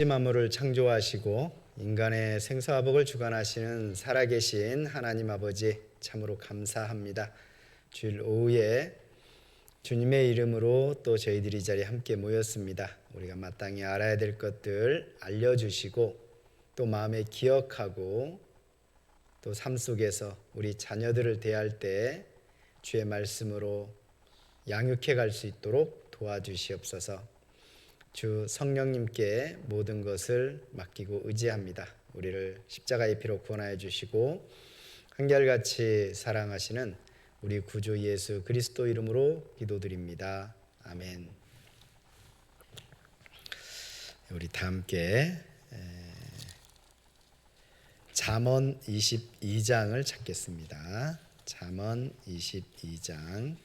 만물을 창조하시고 인간의 생사화복을 주관하시는 살아계신 하나님 아버지 참으로 감사합니다. 주일 오후에 주님의 이름으로 또 저희들이 이 자리에 함께 모였습니다. 우리가 마땅히 알아야 될 것들 알려주시고 또 마음에 기억하고 또 삶 속에서 우리 자녀들을 대할 때 주의 말씀으로 양육해 갈 수 있도록 도와주시옵소서. 주 성령님께 모든 것을 맡기고 의지합니다. 우리를 십자가의 피로 구원하여 주시고 한결같이 사랑하시는 우리 구주 예수 그리스도 이름으로 기도드립니다. 아멘. 우리 다 함께 잠언 22장을 찾겠습니다. 잠언 22장.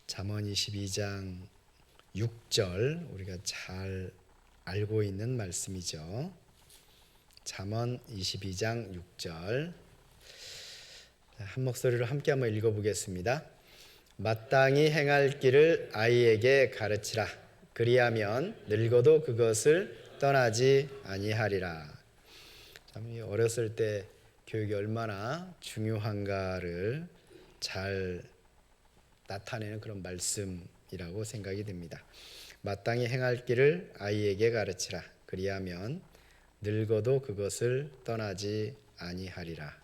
잠언 22장 6절 우리가 잘 알고 있는 말씀이죠. 잠언 22장 6절 한 목소리로 함께 한번 읽어보겠습니다. 마땅히 행할 길을 아이에게 가르치라. 그리하면 늙어도 그것을 떠나지 아니하리라. 참 어렸을 때 교육이 얼마나 중요한가를 잘 나타내는 그런 말씀이라고 생각이 됩니다. 마땅히 행할 길을 아이에게 가르치라. 그리하면 늙어도 그것을 떠나지 아니하리라.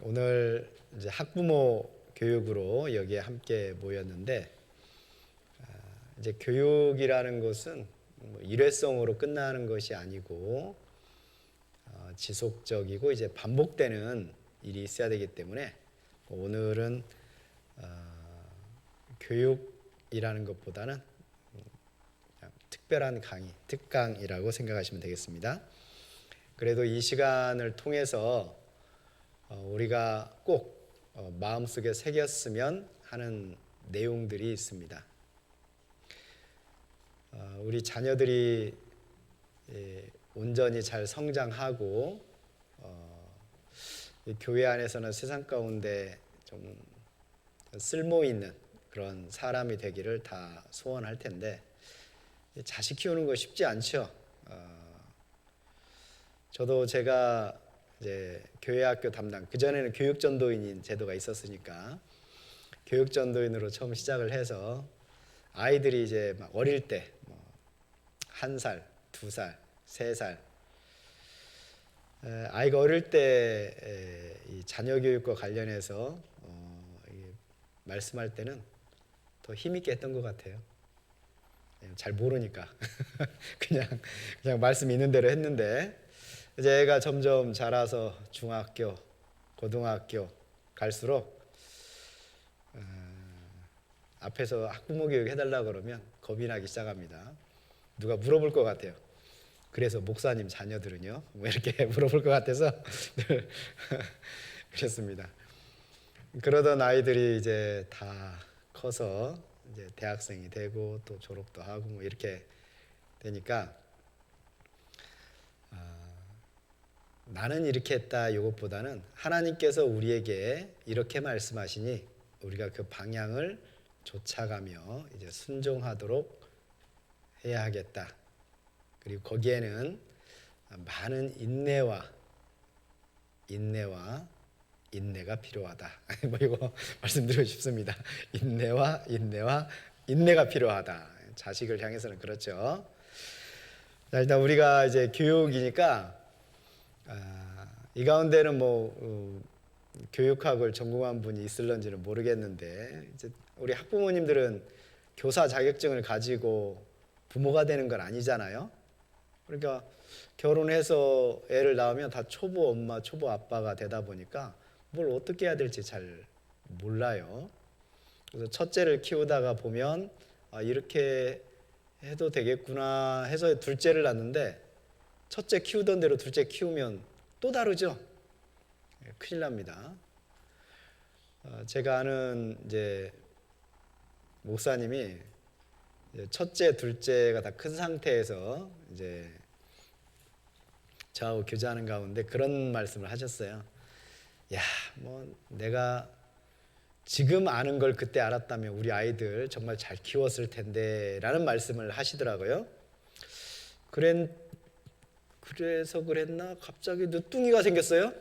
오늘 이제 학부모 교육으로 여기에 함께 모였는데 이제 교육이라는 것은 일회성으로 끝나는 것이 아니고 지속적이고 이제 반복되는 일이 있어야 되기 때문에 오늘은 교육이라는 것보다는 그냥 특별한 강의, 특강이라고 생각하시면 되겠습니다. 그래도 이 시간을 통해서 우리가 꼭 마음속에 새겼으면 하는 내용들이 있습니다. 우리 자녀들이 온전히 잘 성장하고 교회 안에서는 세상 가운데 좀 쓸모 있는 그런 사람이 되기를 다 소원할 텐데 자식 키우는 거 쉽지 않죠. 저도 제가 이제 교회 학교 담당, 그전에는 교육전도인인 제도가 있었으니까 교육전도인으로 처음 시작을 해서 아이들이 이제 막 어릴 때 1살, 2살, 3살 아이가 어릴 때 이 자녀 교육과 관련해서 말씀할 때는 더 힘있게 했던 것 같아요. 잘 모르니까 그냥 말씀 있는 대로 했는데 이제 애가 점점 자라서 중학교, 고등학교 갈수록 앞에서 학부모 교육 해달라 그러면 겁이 나기 시작합니다. 누가 물어볼 것 같아요. 그래서 목사님 자녀들은요? 뭐 이렇게 물어볼 것 같아서 그랬습니다. 그러던 아이들이 이제 다 커서 이제 대학생이 되고 또 졸업도 하고 뭐 이렇게 되니까 나는 이렇게 했다 이것보다는 하나님께서 우리에게 이렇게 말씀하시니 우리가 그 방향을 쫓아가며 이제 순종하도록 해야 하겠다. 그리고 거기에는 많은 인내가 필요하다. 뭐 이거 말씀드리고 싶습니다. 인내가 필요하다. 자식을 향해서는 그렇죠. 자, 일단 우리가 이제 교육이니까 이 가운데는 교육학을 전공한 분이 있을런지는 모르겠는데 이제 우리 학부모님들은 교사 자격증을 가지고 부모가 되는 건 아니잖아요. 그러니까 결혼해서 애를 낳으면 다 초보 엄마, 초보 아빠가 되다 보니까 뭘 어떻게 해야 될지 잘 몰라요. 그래서 첫째를 키우다가 보면 이렇게 해도 되겠구나 해서 둘째를 낳는데 첫째 키우던 대로 둘째 키우면 또 다르죠. 큰일 납니다. 제가 아는 이제 목사님이 첫째, 둘째가 다 큰 상태에서 이제 저하고 교제하는 가운데 그런 말씀을 하셨어요. 야, 뭐 내가 지금 아는 걸 그때 알았다면 우리 아이들 정말 잘 키웠을 텐데라는 말씀을 하시더라고요. 그래서 그랬나 갑자기 늦둥이가 생겼어요.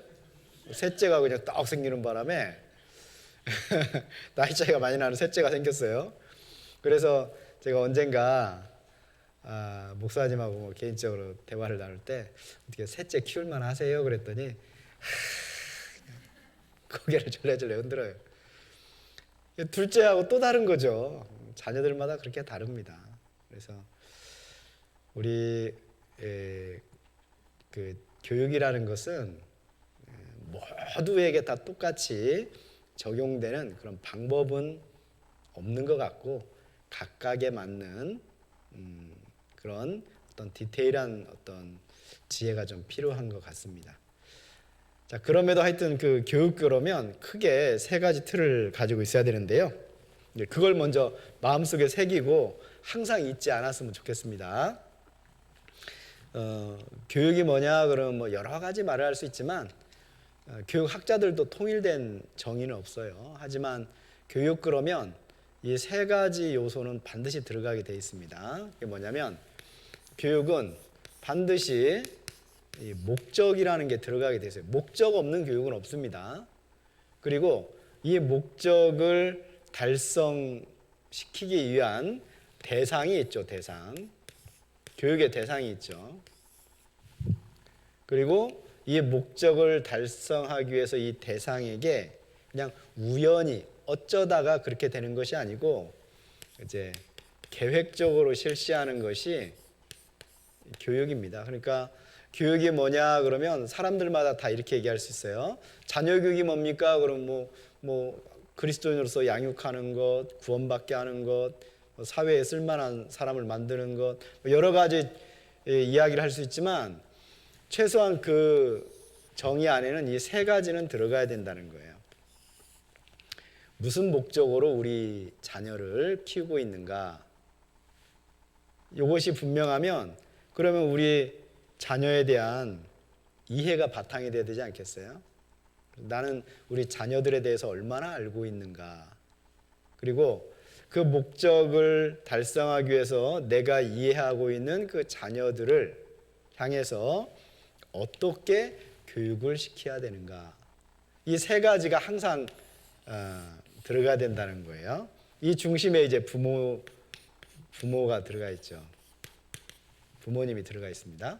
셋째가 그냥 딱 생기는 바람에 나이 차이가 많이 나는 셋째가 생겼어요. 그래서 제가 언젠가 목사님하고 뭐 개인적으로 대화를 나눌 때 어떻게 셋째 키울만 하세요? 그랬더니 고개를 절레절레 흔들어요. 둘째하고 또 다른 거죠. 자녀들마다 그렇게 다릅니다. 그래서 우리 그 교육이라는 것은 모두에게 다 똑같이 적용되는 그런 방법은 없는 것 같고 각각에 맞는 그런 어떤 디테일한 어떤 지혜가 좀 필요한 것 같습니다. 자, 그럼에도 하여튼 그 교육 그러면 크게 세 가지 틀을 가지고 있어야 되는데요. 그걸 먼저 마음속에 새기고 항상 잊지 않았으면 좋겠습니다. 교육이 뭐냐 그러면 뭐 여러 가지 말을 할 수 있지만 교육학자들도 통일된 정의는 없어요. 하지만 교육 그러면 이 세 가지 요소는 반드시 들어가게 돼 있습니다. 이게 뭐냐면 교육은 반드시 이 목적이라는 게 들어가게 돼 있어요. 목적 없는 교육은 없습니다. 그리고 이 목적을 달성시키기 위한 대상이 있죠. 대상. 교육의 대상이 있죠. 그리고 이 목적을 달성하기 위해서 이 대상에게 그냥 우연히 어쩌다가 그렇게 되는 것이 아니고 이제 계획적으로 실시하는 것이 교육입니다. 그러니까 교육이 뭐냐 그러면 사람들마다 다 이렇게 얘기할 수 있어요. 자녀 교육이 뭡니까? 그럼 뭐 그리스도인으로서 양육하는 것, 구원받게 하는 것, 사회에 쓸만한 사람을 만드는 것, 여러 가지 이야기를 할 수 있지만 최소한 그 정의 안에는 이 세 가지는 들어가야 된다는 거예요. 무슨 목적으로 우리 자녀를 키우고 있는가? 이것이 분명하면 그러면 우리 자녀에 대한 이해가 바탕이 돼야 되지 않겠어요? 나는 우리 자녀들에 대해서 얼마나 알고 있는가? 그리고 그 목적을 달성하기 위해서 내가 이해하고 있는 그 자녀들을 향해서 어떻게 교육을 시켜야 되는가? 이 세 가지가 항상 들어가야 된다는 거예요. 이 중심에 이제 부모가 들어가 있죠. 부모님이 들어가 있습니다.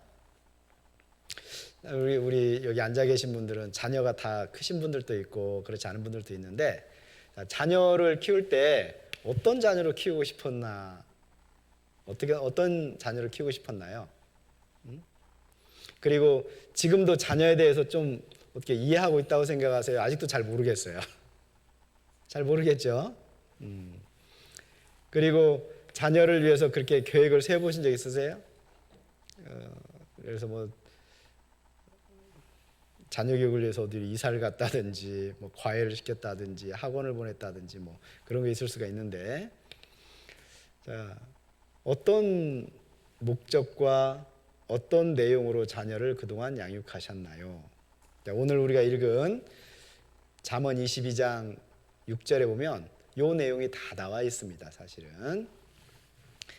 우리 여기 앉아 계신 분들은 자녀가 다 크신 분들도 있고 그렇지 않은 분들도 있는데 자녀를 키울 때 어떤 자녀로 키우고 싶었나? 어떤 자녀를 키우고 싶었나요? 그리고 지금도 자녀에 대해서 좀 어떻게 이해하고 있다고 생각하세요? 아직도 잘 모르겠어요. 잘 모르겠죠? 그리고 자녀를 위해서 그렇게 계획을 세워보신 적 있으세요? 그래서 뭐 자녀 교육을 위해서 어디 이사를 갔다든지 뭐 과외를 시켰다든지 학원을 보냈다든지 뭐 그런 게 있을 수가 있는데 자, 어떤 목적과 어떤 내용으로 자녀를 그동안 양육하셨나요? 자, 오늘 우리가 읽은 잠언 22장 6절에 보면 이 내용이 다 나와 있습니다. 사실은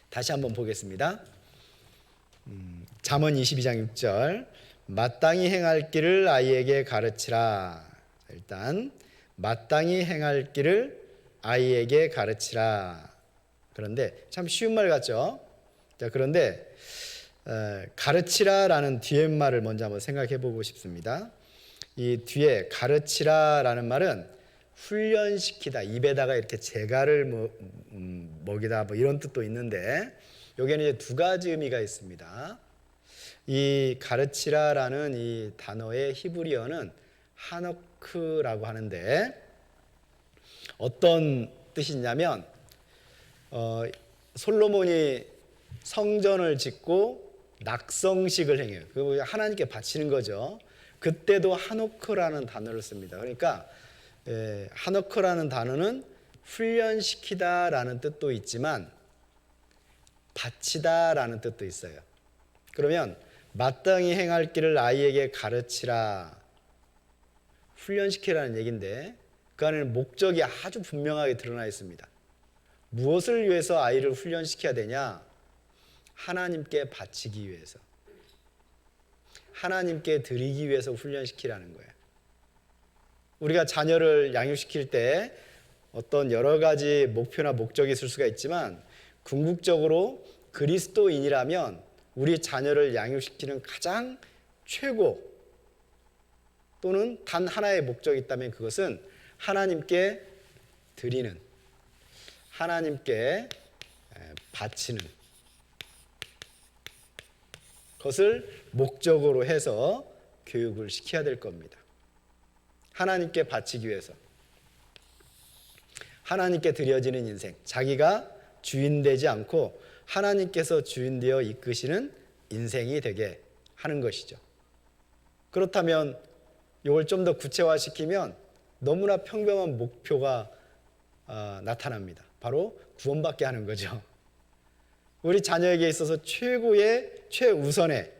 다시 한번 보겠습니다. 잠언 22장 6절 마땅히 행할 길을 아이에게 가르치라. 일단 마땅히 행할 길을 아이에게 가르치라. 그런데 참 쉬운 말 같죠? 자, 그런데 가르치라라는 뒤에 말을 먼저 한번 생각해 보고 싶습니다. 이 뒤에 가르치라라는 말은 훈련시키다, 입에다가 이렇게 재갈을 먹이다 뭐 이런 뜻도 있는데 여기에는 이제 두 가지 의미가 있습니다. 이 가르치라라는 이 단어의 히브리어는 하너크라고 하는데 어떤 뜻이냐면 솔로몬이 성전을 짓고 낙성식을 행해요. 그거 하나님께 바치는 거죠. 그때도 하노크라는 단어를 씁니다. 그러니까 하노크라는 단어는 훈련시키다라는 뜻도 있지만 바치다라는 뜻도 있어요. 그러면 마땅히 행할 길을 아이에게 가르치라, 훈련시키라는 얘기인데 그 안에는 목적이 아주 분명하게 드러나 있습니다. 무엇을 위해서 아이를 훈련시켜야 되냐? 하나님께 바치기 위해서, 하나님께 드리기 위해서 훈련시키라는 거예요. 우리가 자녀를 양육시킬 때 어떤 여러 가지 목표나 목적이 있을 수가 있지만 궁극적으로 그리스도인이라면 우리 자녀를 양육시키는 가장 최고 또는 단 하나의 목적이 있다면 그것은 하나님께 드리는, 하나님께 바치는 것을 목적으로 해서 교육을 시켜야 될 겁니다. 하나님께 바치기 위해서, 하나님께 드려지는 인생, 자기가 주인 되지 않고 하나님께서 주인 되어 이끄시는 인생이 되게 하는 것이죠. 그렇다면 이걸 좀 더 구체화시키면 너무나 평범한 목표가 나타납니다. 바로 구원받게 하는 거죠. 우리 자녀에게 있어서 최우선의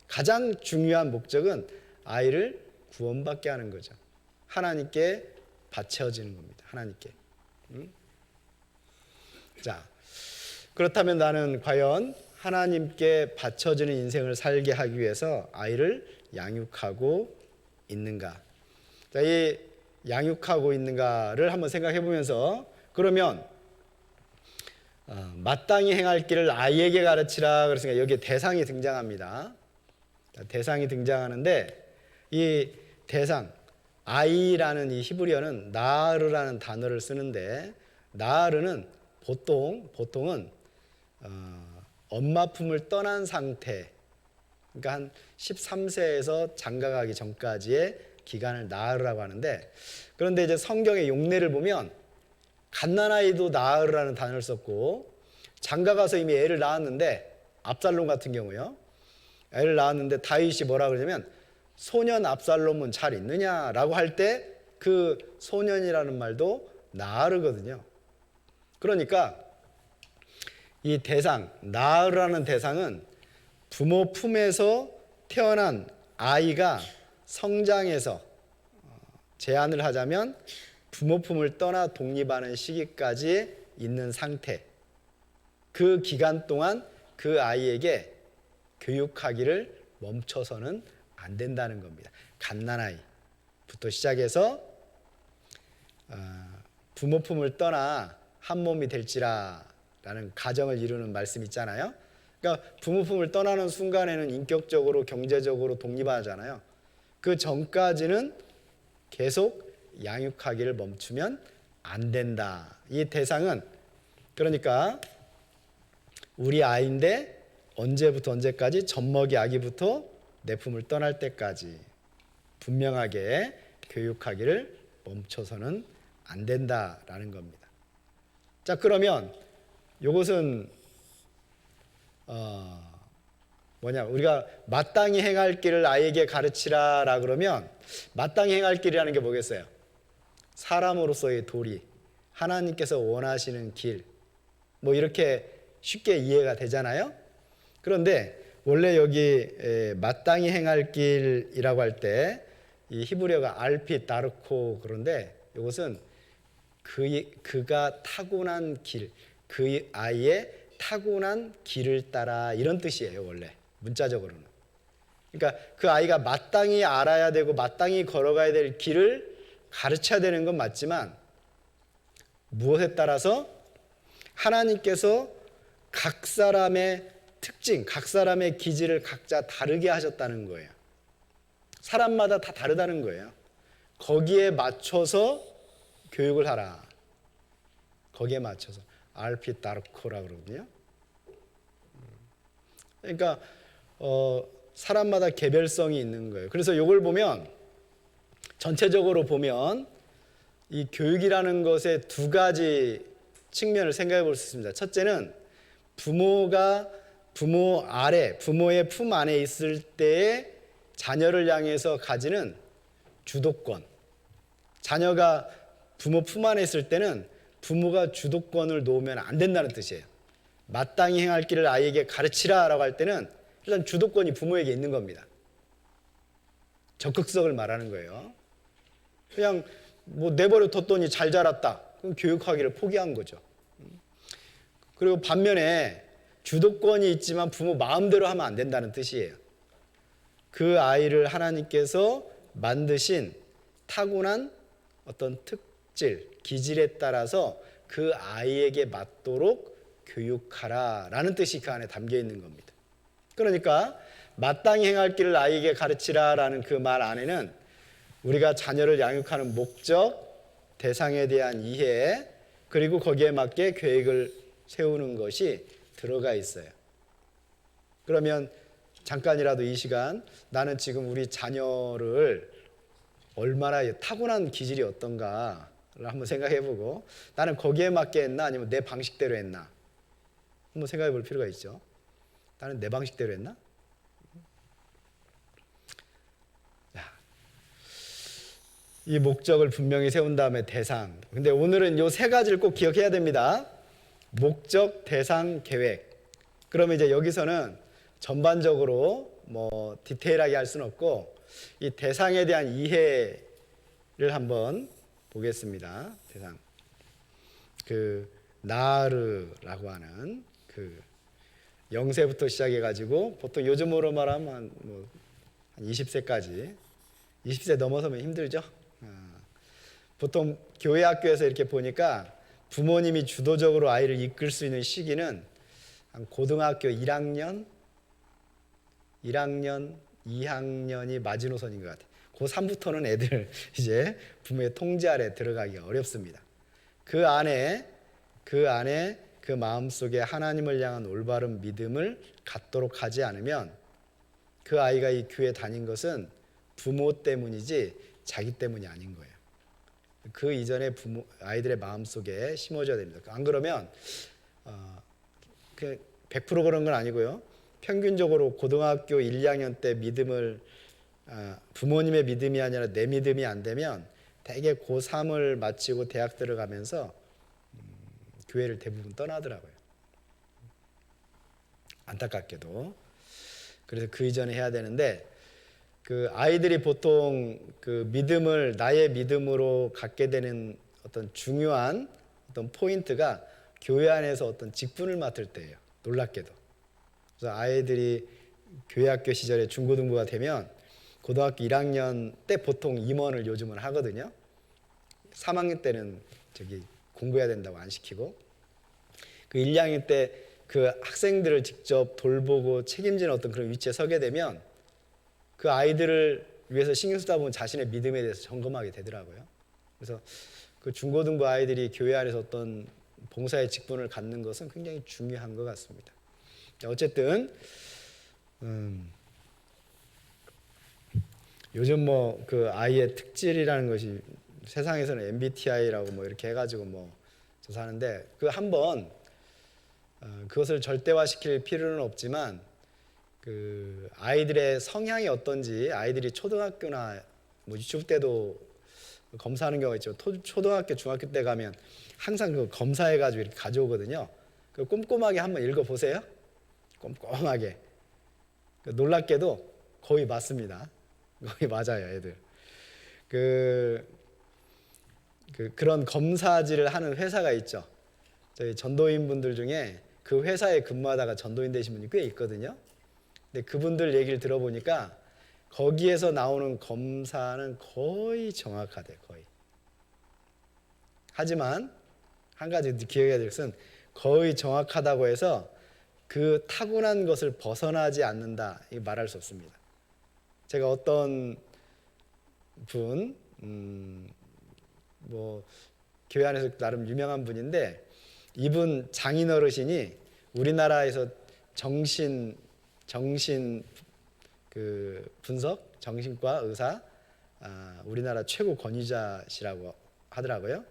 가장 중요한 목적은 아이를 구원받게 하는 거죠. 하나님께 바쳐지는 겁니다. 하나님께. 자, 그렇다면 나는 과연 하나님께 바쳐지는 인생을 살게 하기 위해서 아이를 양육하고 있는가? 자, 이 양육하고 있는가를 한번 생각해 보면서, 그러면 마땅히 행할 길을 아이에게 가르치라 그랬으니까 여기에 대상이 등장합니다. 대상이 등장하는데 이 대상, 아이라는 이 히브리어는 나르라는 단어를 쓰는데, 나르는 보통은 엄마 품을 떠난 상태, 그러니까 한 13세에서 장가가기 전까지의 기간을 나으라고 하는데, 그런데 이제 성경의 용례를 보면 갓난아이도 나으라는 단어를 썼고, 장가가서 이미 애를 낳았는데, 압살롬 같은 경우요, 애를 낳았는데 다윗이 뭐라 그러냐면 소년 압살롬은 잘 있느냐라고 할 때 그 소년이라는 말도 나으르거든요. 그러니까 이 대상, 나으라는 대상은 부모 품에서 태어난 아이가 성장해서, 제한을 하자면 부모 품을 떠나 독립하는 시기까지 있는 상태, 그 기간 동안 그 아이에게 교육하기를 멈춰서는 안 된다는 겁니다. 갓난아이부터 시작해서 부모 품을 떠나 한 몸이 될지라라는 가정을 이루는 말씀 있잖아요. 그러니까 부모 품을 떠나는 순간에는 인격적으로, 경제적으로 독립하잖아요. 그 전까지는 계속 양육하기를 멈추면 안 된다. 이 대상은 그러니까 우리 아이인데 언제부터 언제까지? 젖먹이 아기부터 내 품을 떠날 때까지 분명하게 교육하기를 멈춰서는 안 된다라는 겁니다. 자, 그러면 이것은 우리가 마땅히 행할 길을 아이에게 가르치라라 그러면 마땅히 행할 길이라는 게 뭐겠어요? 사람으로서의 도리, 하나님께서 원하시는 길, 뭐 이렇게 쉽게 이해가 되잖아요. 그런데 원래 여기 마땅히 행할 길이라고 할 때 이 히브리어가 알핏 다르코, 그런데 이것은 그가 타고난 길, 그 아이의 타고난 길을 따라, 이런 뜻이에요. 원래 문자적으로는. 그러니까 그 아이가 마땅히 알아야 되고 마땅히 걸어가야 될 길을 가르쳐야 되는 건 맞지만, 무엇에 따라서 하나님께서 각 사람의 특징, 각 사람의 기질을 각자 다르게 하셨다는 거예요. 사람마다 다 다르다는 거예요. 거기에 맞춰서 교육을 하라. 거기에 맞춰서 알핏 다르코라 그러거든요. 그러니까 사람마다 개별성이 있는 거예요. 그래서 이걸 보면, 전체적으로 보면 이 교육이라는 것의 두 가지 측면을 생각해 볼 수 있습니다. 첫째는 부모가 부모의 품 안에 있을 때의 자녀를 향해서 가지는 주도권. 자녀가 부모 품 안에 있을 때는 부모가 주도권을 놓으면 안 된다는 뜻이에요. 마땅히 행할 길을 아이에게 가르치라라고 할 때는 일단 주도권이 부모에게 있는 겁니다. 적극성을 말하는 거예요. 그냥 뭐 내버려 뒀더니 잘 자랐다. 그럼 교육하기를 포기한 거죠. 그리고 반면에 주도권이 있지만 부모 마음대로 하면 안 된다는 뜻이에요. 그 아이를 하나님께서 만드신 타고난 어떤 특질, 기질에 따라서 그 아이에게 맞도록 교육하라라는 뜻이 그 안에 담겨 있는 겁니다. 그러니까 마땅히 행할 길을 아이에게 가르치라라는 그 말 안에는 우리가 자녀를 양육하는 목적, 대상에 대한 이해, 그리고 거기에 맞게 계획을 세우는 것이 들어가 있어요. 그러면 잠깐이라도 이 시간 나는 지금 우리 자녀를 얼마나 타고난 기질이 어떤가를 한번 생각해보고 나는 거기에 맞게 했나 아니면 내 방식대로 했나 한번 생각해 볼 필요가 있죠. 나는 내 방식대로 했나? 이 목적을 분명히 세운 다음에 대상. 근데 오늘은 요 세 가지를 꼭 기억해야 됩니다. 목적, 대상, 계획. 그러면 이제 여기서는 전반적으로 뭐 디테일하게 할 수는 없고 이 대상에 대한 이해를 한번 보겠습니다. 대상. 그 나르라고 하는 그 0세부터 시작해 가지고 보통 요즘으로 말하면 한 20세까지 20세 넘어서면 힘들죠. 보통 교회 학교에서 이렇게 보니까 부모님이 주도적으로 아이를 이끌 수 있는 시기는 한 고등학교 1학년, 2학년이 마지노선인 것 같아요. 고3부터는 애들 이제 부모의 통제 아래 들어가기가 어렵습니다. 그 안에 그 마음속에 하나님을 향한 올바른 믿음을 갖도록 하지 않으면 그 아이가 이 교회 다닌 것은 부모 때문이지 자기 때문이 아닌 거예요. 그 이전에 아이들의 마음속에 심어줘야 됩니다. 안 그러면 100% 그런 건 아니고요. 평균적으로 고등학교 1, 2학년 때 믿음을 부모님의 믿음이 아니라 내 믿음이 안 되면 대개 고3을 마치고 대학 들어가면서 교회를 대부분 떠나더라고요. 안타깝게도. 그래서 그 이전에 해야 되는데 그 아이들이 보통 그 믿음을 나의 믿음으로 갖게 되는 어떤 중요한 어떤 포인트가 교회 안에서 어떤 직분을 맡을 때예요. 놀랍게도. 그래서 아이들이 교회 학교 시절에 중고등부가 되면 고등학교 1학년 때 보통 임원을 요즘은 하거든요. 3학년 때는 공부해야 된다고 안 시키고 그 1, 2학년 때 그 학생들을 직접 돌보고 책임지는 어떤 그런 위치에 서게 되면 그 아이들을 위해서 신경 쓰다 보면 자신의 믿음에 대해서 점검하게 되더라고요. 그래서 그 중고등부 아이들이 교회 안에서 어떤 봉사의 직분을 갖는 것은 굉장히 중요한 것 같습니다. 어쨌든 요즘 뭐 그 아이의 특질이라는 것이 세상에서는 MBTI라고 뭐 이렇게 해가지고 뭐 조사하는데 그 한번 그것을 절대화시킬 필요는 없지만 그 아이들의 성향이 어떤지 아이들이 초등학교나 뭐 유치부 때도 검사하는 경우가 있죠. 초등학교, 중학교 때 가면 항상 그 검사해가지고 이렇게 가져오거든요. 그 꼼꼼하게 한번 읽어보세요. 꼼꼼하게. 놀랍게도 거의 맞습니다. 거의 맞아요, 애들. 그런 검사지를 하는 회사가 있죠. 저희 전도인 분들 중에 그 회사에 근무하다가 전도인 되신 분이 꽤 있거든요. 근데 그분들 얘기를 들어보니까 거기에서 나오는 검사는 거의 정확하대요. 거의. 하지만 한 가지 기억해야 될 것은 거의 정확하다고 해서 그 타고난 것을 벗어나지 않는다 이 말할 수 없습니다. 제가 어떤 분 뭐 교회 안에서 나름 유명한 분인데 이분 장인 어르신이 우리나라에서 정신 그 분석 정신과 의사 우리나라 최고 권위자시라고 하더라고요.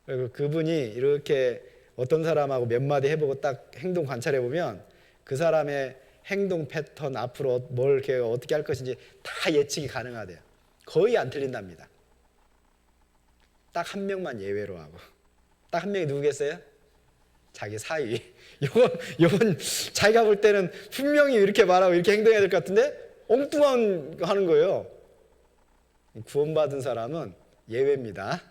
그리고 그분이 이렇게 어떤 사람하고 몇 마디 해보고 딱 행동 관찰해 보면 그 사람의 행동 패턴 앞으로 뭘 이렇게 어떻게 할 것인지 다 예측이 가능하대요. 거의 안 틀린답니다. 딱 한 명만 예외로 하고. 딱 한 명이 누구겠어요? 자기 사위. 요건 자기가 볼 때는 분명히 이렇게 말하고 이렇게 행동해야 될 것 같은데 엉뚱한 거 하는 거예요. 구원받은 사람은 예외입니다.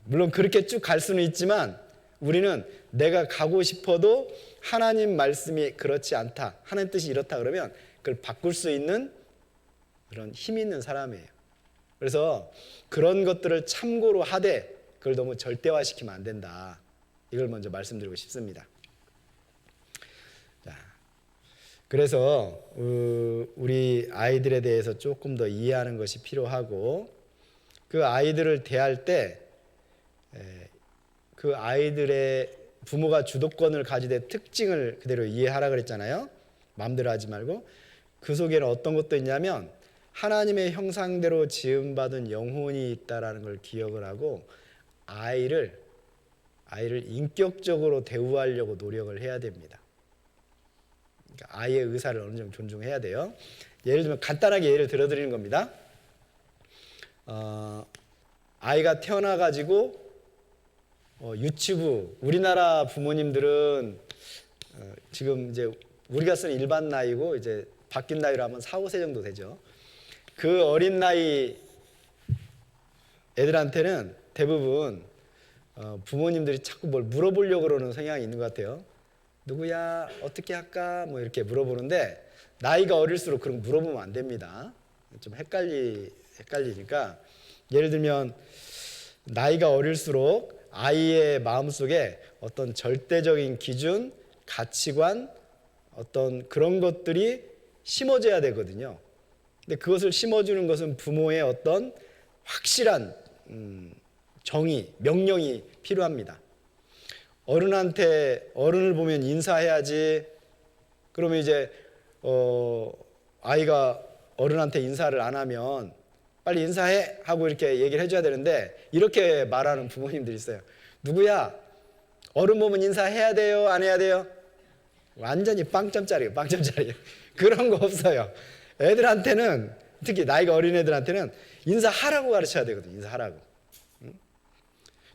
물론 그렇게 쭉 갈 수는 있지만 우리는 내가 가고 싶어도 하나님 말씀이 그렇지 않다, 하나님 뜻이 이렇다 그러면 그걸 바꿀 수 있는 그런 힘 있는 사람이에요. 그래서 그런 것들을 참고로 하되 그걸 너무 절대화시키면 안 된다. 이걸 먼저 말씀드리고 싶습니다. 자, 그래서 우리 아이들에 대해서 조금 더 이해하는 것이 필요하고 그 아이들을 대할 때 그 아이들의 부모가 주도권을 가지되 특징을 그대로 이해하라 그랬잖아요. 마음대로 하지 말고 그 속에는 어떤 것도 있냐면 하나님의 형상대로 지음받은 영혼이 있다라는 걸 기억을 하고 아이를 인격적으로 대우하려고 노력을 해야 됩니다. 그러니까 아이의 의사를 어느 정도 존중해야 돼요. 예를 들면 간단하게 예를 들어드리는 겁니다. 아이가 태어나가지고 유치부, 우리나라 부모님들은 지금 이제 우리가 쓰는 일반 나이고 이제 바뀐 나이로 하면 4, 5세 정도 되죠. 그 어린 나이 애들한테는 대부분 부모님들이 자꾸 뭘 물어보려고 그러는 성향이 있는 것 같아요. 누구야? 어떻게 할까? 뭐 이렇게 물어보는데 나이가 어릴수록 그런 거 물어보면 안 됩니다. 좀 헷갈리니까 예를 들면 나이가 어릴수록 아이의 마음속에 어떤 절대적인 기준, 가치관, 어떤 그런 것들이 심어져야 되거든요. 근데 그것을 심어주는 것은 부모의 어떤 확실한 정의, 명령이 필요합니다. 어른을 보면 인사해야지. 그러면 이제 아이가 어른한테 인사를 안 하면 빨리 인사해 하고 이렇게 얘기를 해줘야 되는데 이렇게 말하는 부모님들이 있어요. 누구야? 어른 보면 인사해야 돼요? 안 해야 돼요? 완전히 빵점짜리예요. 빵점짜리. 그런 거 없어요. 애들한테는 특히 나이가 어린 애들한테는 인사하라고 가르쳐야 되거든요. 인사하라고.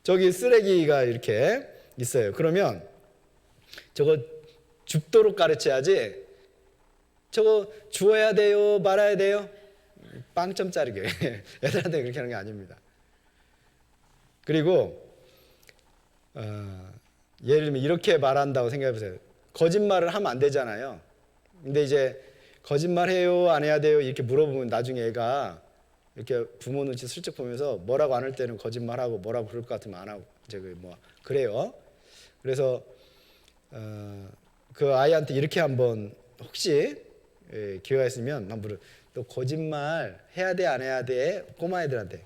저기 쓰레기가 이렇게 있어요. 그러면 저거 줍도록 가르쳐야지 저거 주워야 돼요? 말아야 돼요? 빵점짜리게. 애들한테 그렇게 하는 게 아닙니다. 그리고 예를 들면 이렇게 말한다고 생각해보세요. 거짓말을 하면 안 되잖아요. 근데 이제 거짓말해요? 안 해야 돼요? 이렇게 물어보면 나중에 애가 이렇게 부모 눈치 슬쩍 보면서 뭐라고 안 할 때는 거짓말하고 뭐라고 그럴 것 같으면 안 하고 이제 그래요. 그래서 그 아이한테 이렇게 한번 혹시 기회가 있으면 한번 너 거짓말 해야 돼? 안 해야 돼? 꼬마 애들한테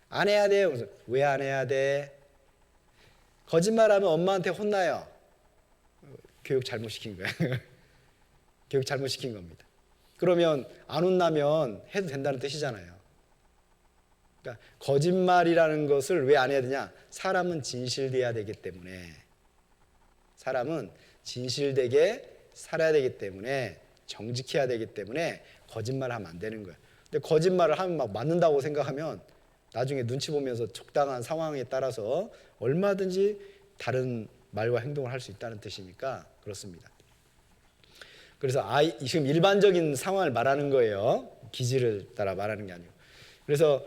안 해야 돼요. 왜 안 해야 돼? 거짓말하면 엄마한테 혼나요. 교육 잘못시킨 거예요. 교육 잘못시킨 겁니다. 그러면 안 혼나면 해도 된다는 뜻이잖아요. 그러니까 거짓말이라는 것을 왜 안 해야 되냐? 사람은 진실돼야 되기 때문에 사람은 진실되게 살아야 되기 때문에 정직해야 되기 때문에 거짓말을 하면 안 되는 거예요. 근데 거짓말을 하면 막 맞는다고 생각하면 나중에 눈치 보면서 적당한 상황에 따라서 얼마든지 다른 말과 행동을 할 수 있다는 뜻이니까 그렇습니다. 그래서 지금 일반적인 상황을 말하는 거예요. 기질을 따라 말하는 게 아니고. 그래서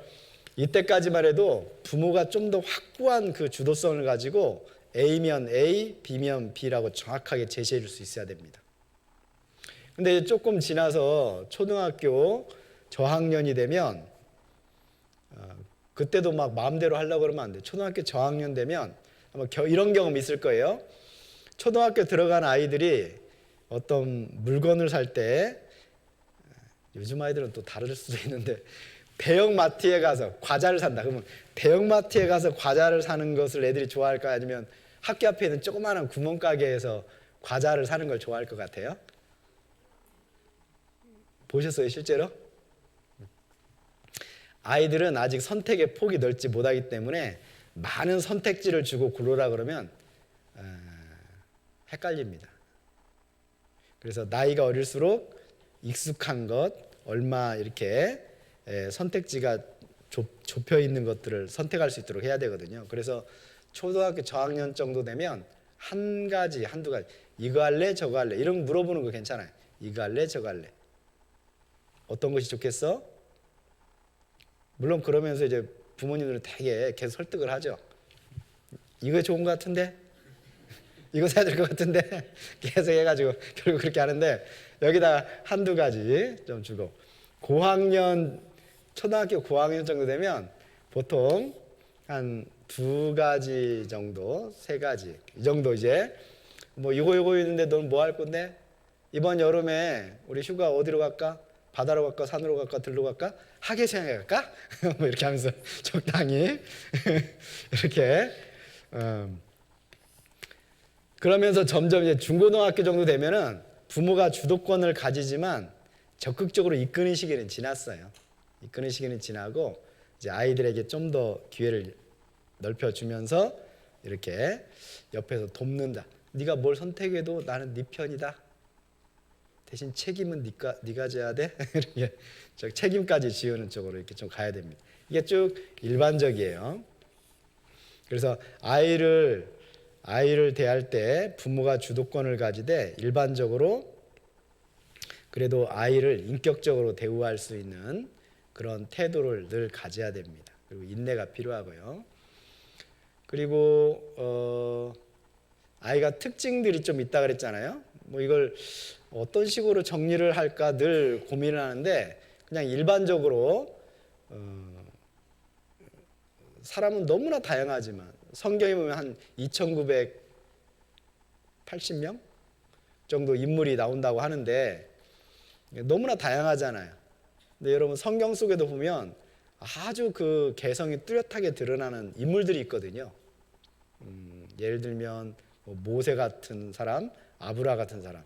이때까지만 해도 부모가 좀 더 확고한 그 주도성을 가지고 A면 A, B면 B라고 정확하게 제시해 줄 수 있어야 됩니다. 근데 조금 지나서 초등학교 저학년이 되면 그때도 막 마음대로 하려고 그러면 안 돼요. 초등학교 저학년 되면 아마 이런 경험 있을 거예요. 초등학교 들어간 아이들이 어떤 물건을 살 때 요즘 아이들은 또 다를 수도 있는데 대형마트에 가서 과자를 산다. 그러면 대형마트에 가서 과자를 사는 것을 애들이 좋아할까요? 아니면 학교 앞에 있는 조그마한 구멍가게에서 과자를 사는 걸 좋아할 것 같아요? 보셨어요, 실제로? 아이들은 아직 선택의 폭이 넓지 못하기 때문에 많은 선택지를 주고 고르라 그러면 헷갈립니다. 그래서 나이가 어릴수록 익숙한 것, 얼마 이렇게 선택지가 좁혀 있는 것들을 선택할 수 있도록 해야 되거든요. 그래서 초등학교 저학년 정도 되면 한 가지, 한두 가지. 이거 할래, 저거 할래. 이런 거 물어보는 거 괜찮아요. 이거 할래, 저거 할래. 어떤 것이 좋겠어? 물론 그러면서 이제 부모님들은 되게 계속 설득을 하죠. 이거 좋은 것 같은데? 이거 사야 될 것 같은데? 계속 해가지고 결국 그렇게 하는데 여기다 한두 가지 좀 주고 고학년, 초등학교 고학년 정도 되면 보통 한 두 가지 정도, 세 가지 이 정도 이제 뭐 이거 있는데 넌 뭐 할 건데? 이번 여름에 우리 휴가 어디로 갈까? 바다로 갈까? 산으로 갈까? 들로 갈까? 하계시장에 갈까? 뭐 이렇게 하면서 적당히 이렇게 그러면서 점점 이제 중고등학교 정도 되면은 부모가 주도권을 가지지만 적극적으로 이끄는 시기는 지났어요. 이끄는 시기는 지나고 이제 아이들에게 좀 더 기회를 넓혀주면서 이렇게 옆에서 돕는다. 네가 뭘 선택해도 나는 네 편이다. 대신 책임은 네가 져야 돼. 이렇게 책임까지 지우는 쪽으로 이렇게 좀 가야 됩니다. 이게 쭉 일반적이에요. 그래서 아이를 대할 때 부모가 주도권을 가지되 일반적으로 그래도 아이를 인격적으로 대우할 수 있는 그런 태도를 늘 가져야 됩니다. 그리고 인내가 필요하고요. 그리고 아이가 특징들이 좀 있다 그랬잖아요. 뭐 이걸 어떤 식으로 정리를 할까 늘 고민을 하는데 그냥 일반적으로 사람은 너무나 다양하지만 성경에 보면 한 2,980명 정도 인물이 나온다고 하는데 너무나 다양하잖아요. 근데 여러분 성경 속에도 보면 아주 그 개성이 뚜렷하게 드러나는 인물들이 있거든요. 예를 들면 뭐 모세 같은 사람, 아브라 같은 사람.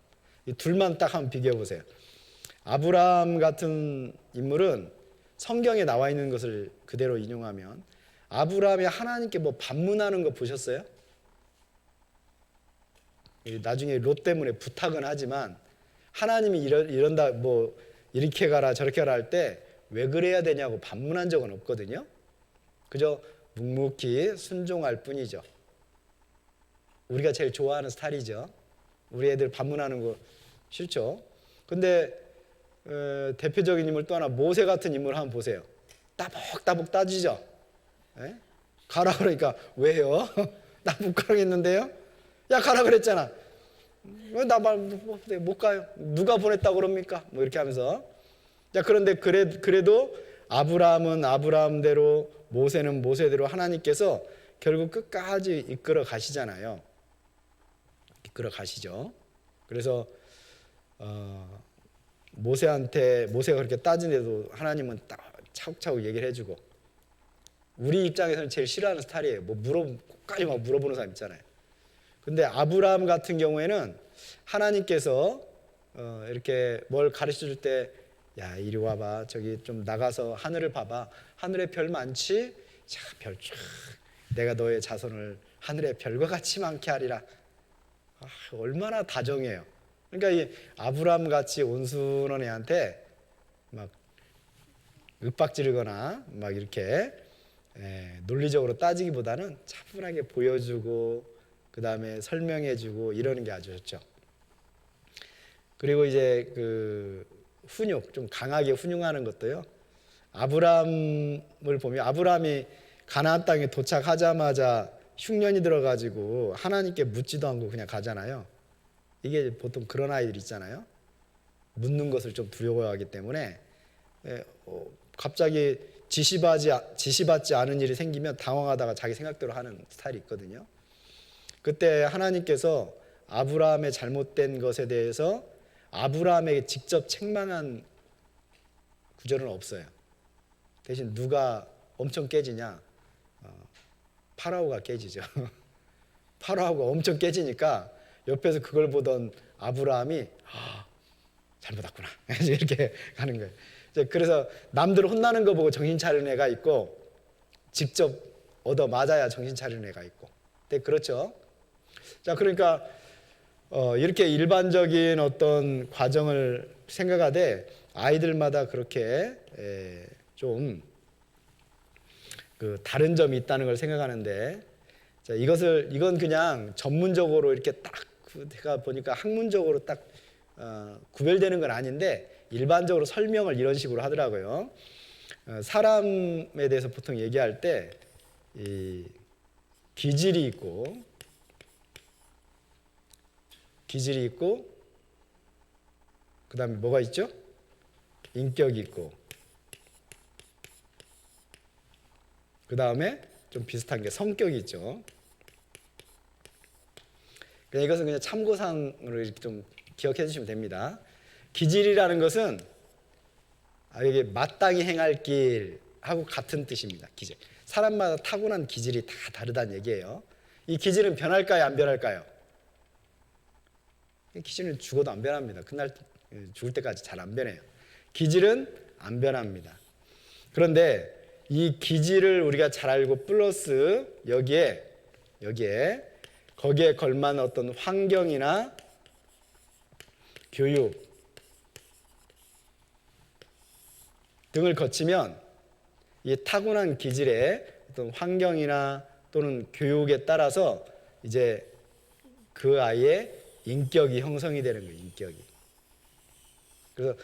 이 둘만 딱 한번 비교해 보세요. 아브라함 같은 인물은 성경에 나와 있는 것을 그대로 인용하면 아브라함이 하나님께 뭐 반문하는 거 보셨어요? 나중에 롯 때문에 부탁은 하지만 하나님이 이런다 뭐 이렇게 가라 저렇게 가라 할 때 왜 그래야 되냐고 반문한 적은 없거든요. 그저 묵묵히 순종할 뿐이죠. 우리가 제일 좋아하는 스타일이죠. 우리 애들 반문하는 거 싫죠. 근데 대표적인 인물 또 하나 모세 같은 인물 한번 보세요. 따복따복 따지죠. 에? 가라 그러니까 왜요? 나 못 가겠는데요? 야 가라 그랬잖아. 왜 나 말 못 가요? 누가 보냈다고 그럽니까? 뭐 이렇게 하면서 자 그런데 그래도 아브라함은 아브라함대로 모세는 모세대로 하나님께서 결국 끝까지 이끌어 가시잖아요. 이끌어 가시죠. 그래서 모세가 그렇게 따지는데도 하나님은 딱 차곡차곡 얘기를 해주고 우리 입장에서는 제일 싫어하는 스타일이에요. 뭐 끝까지 막 물어보는 사람 있잖아요. 근데 아브라함 같은 경우에는 하나님께서 이렇게 뭘 가르쳐 줄 때 야 이리 와봐 저기 좀 나가서 하늘을 봐봐 하늘에 별 많지? 자 별 쫙 내가 너의 자손을 하늘의 별과 같이 많게 하리라. 얼마나 다정해요. 그러니까 이 아브라함 같이 온순한 애한테 막 윽박지르거나 막 이렇게 논리적으로 따지기보다는 차분하게 보여주고 그 다음에 설명해주고 이러는 게 아주 좋죠. 그리고 이제 그 훈육 좀 강하게 훈육하는 것도요. 아브라함을 보면 아브라함이 가나안 땅에 도착하자마자 흉년이 들어가지고 하나님께 묻지도 않고 그냥 가잖아요. 이게 보통 그런 아이들 있잖아요. 묻는 것을 좀 두려워하기 때문에 갑자기 지시받지 않은 일이 생기면 당황하다가 자기 생각대로 하는 스타일이 있거든요. 그때 하나님께서 아브라함의 잘못된 것에 대해서 아브라함에게 직접 책망한 구절은 없어요. 대신 누가 엄청 깨지냐? 파라오가 깨지죠. 파라오가 엄청 깨지니까 옆에서 그걸 보던 아브라함이 잘못 왔구나 이렇게 가는 거예요. 그래서 남들 혼나는 거 보고 정신 차리는 애가 있고 직접 얻어 맞아야 정신 차리는 애가 있고. 네, 그렇죠. 자, 그러니까 이렇게 일반적인 어떤 과정을 생각하되 아이들마다 그렇게 좀 그 다른 점이 있다는 걸 생각하는데 자, 이건 그냥 전문적으로 이렇게 딱 제가 보니까 학문적으로 딱 구별되는 건 아닌데 일반적으로 설명을 이런 식으로 하더라고요. 사람에 대해서 보통 얘기할 때 이 기질이 있고 그다음에 뭐가 있죠? 인격이 있고 그다음에 좀 비슷한 게 성격이 있죠. 그냥 이것은 그냥 참고사항으로 이렇게 좀 기억해 주시면 됩니다. 기질이라는 것은 이게 마땅히 행할 길하고 같은 뜻입니다. 기질. 사람마다 타고난 기질이 다 다르다는 얘기예요. 이 기질은 변할까요? 안 변할까요? 기질은 죽어도 안 변합니다. 그날 죽을 때까지 잘 안 변해요. 기질은 안 변합니다. 그런데 이 기질을 우리가 잘 알고 플러스 여기에 거기에 걸맞는 어떤 환경이나 교육 등을 거치면 이 타고난 기질의 어떤 환경이나 또는 교육에 따라서 이제 그 아이의 인격이 형성이 되는 거예요. 인격이. 그래서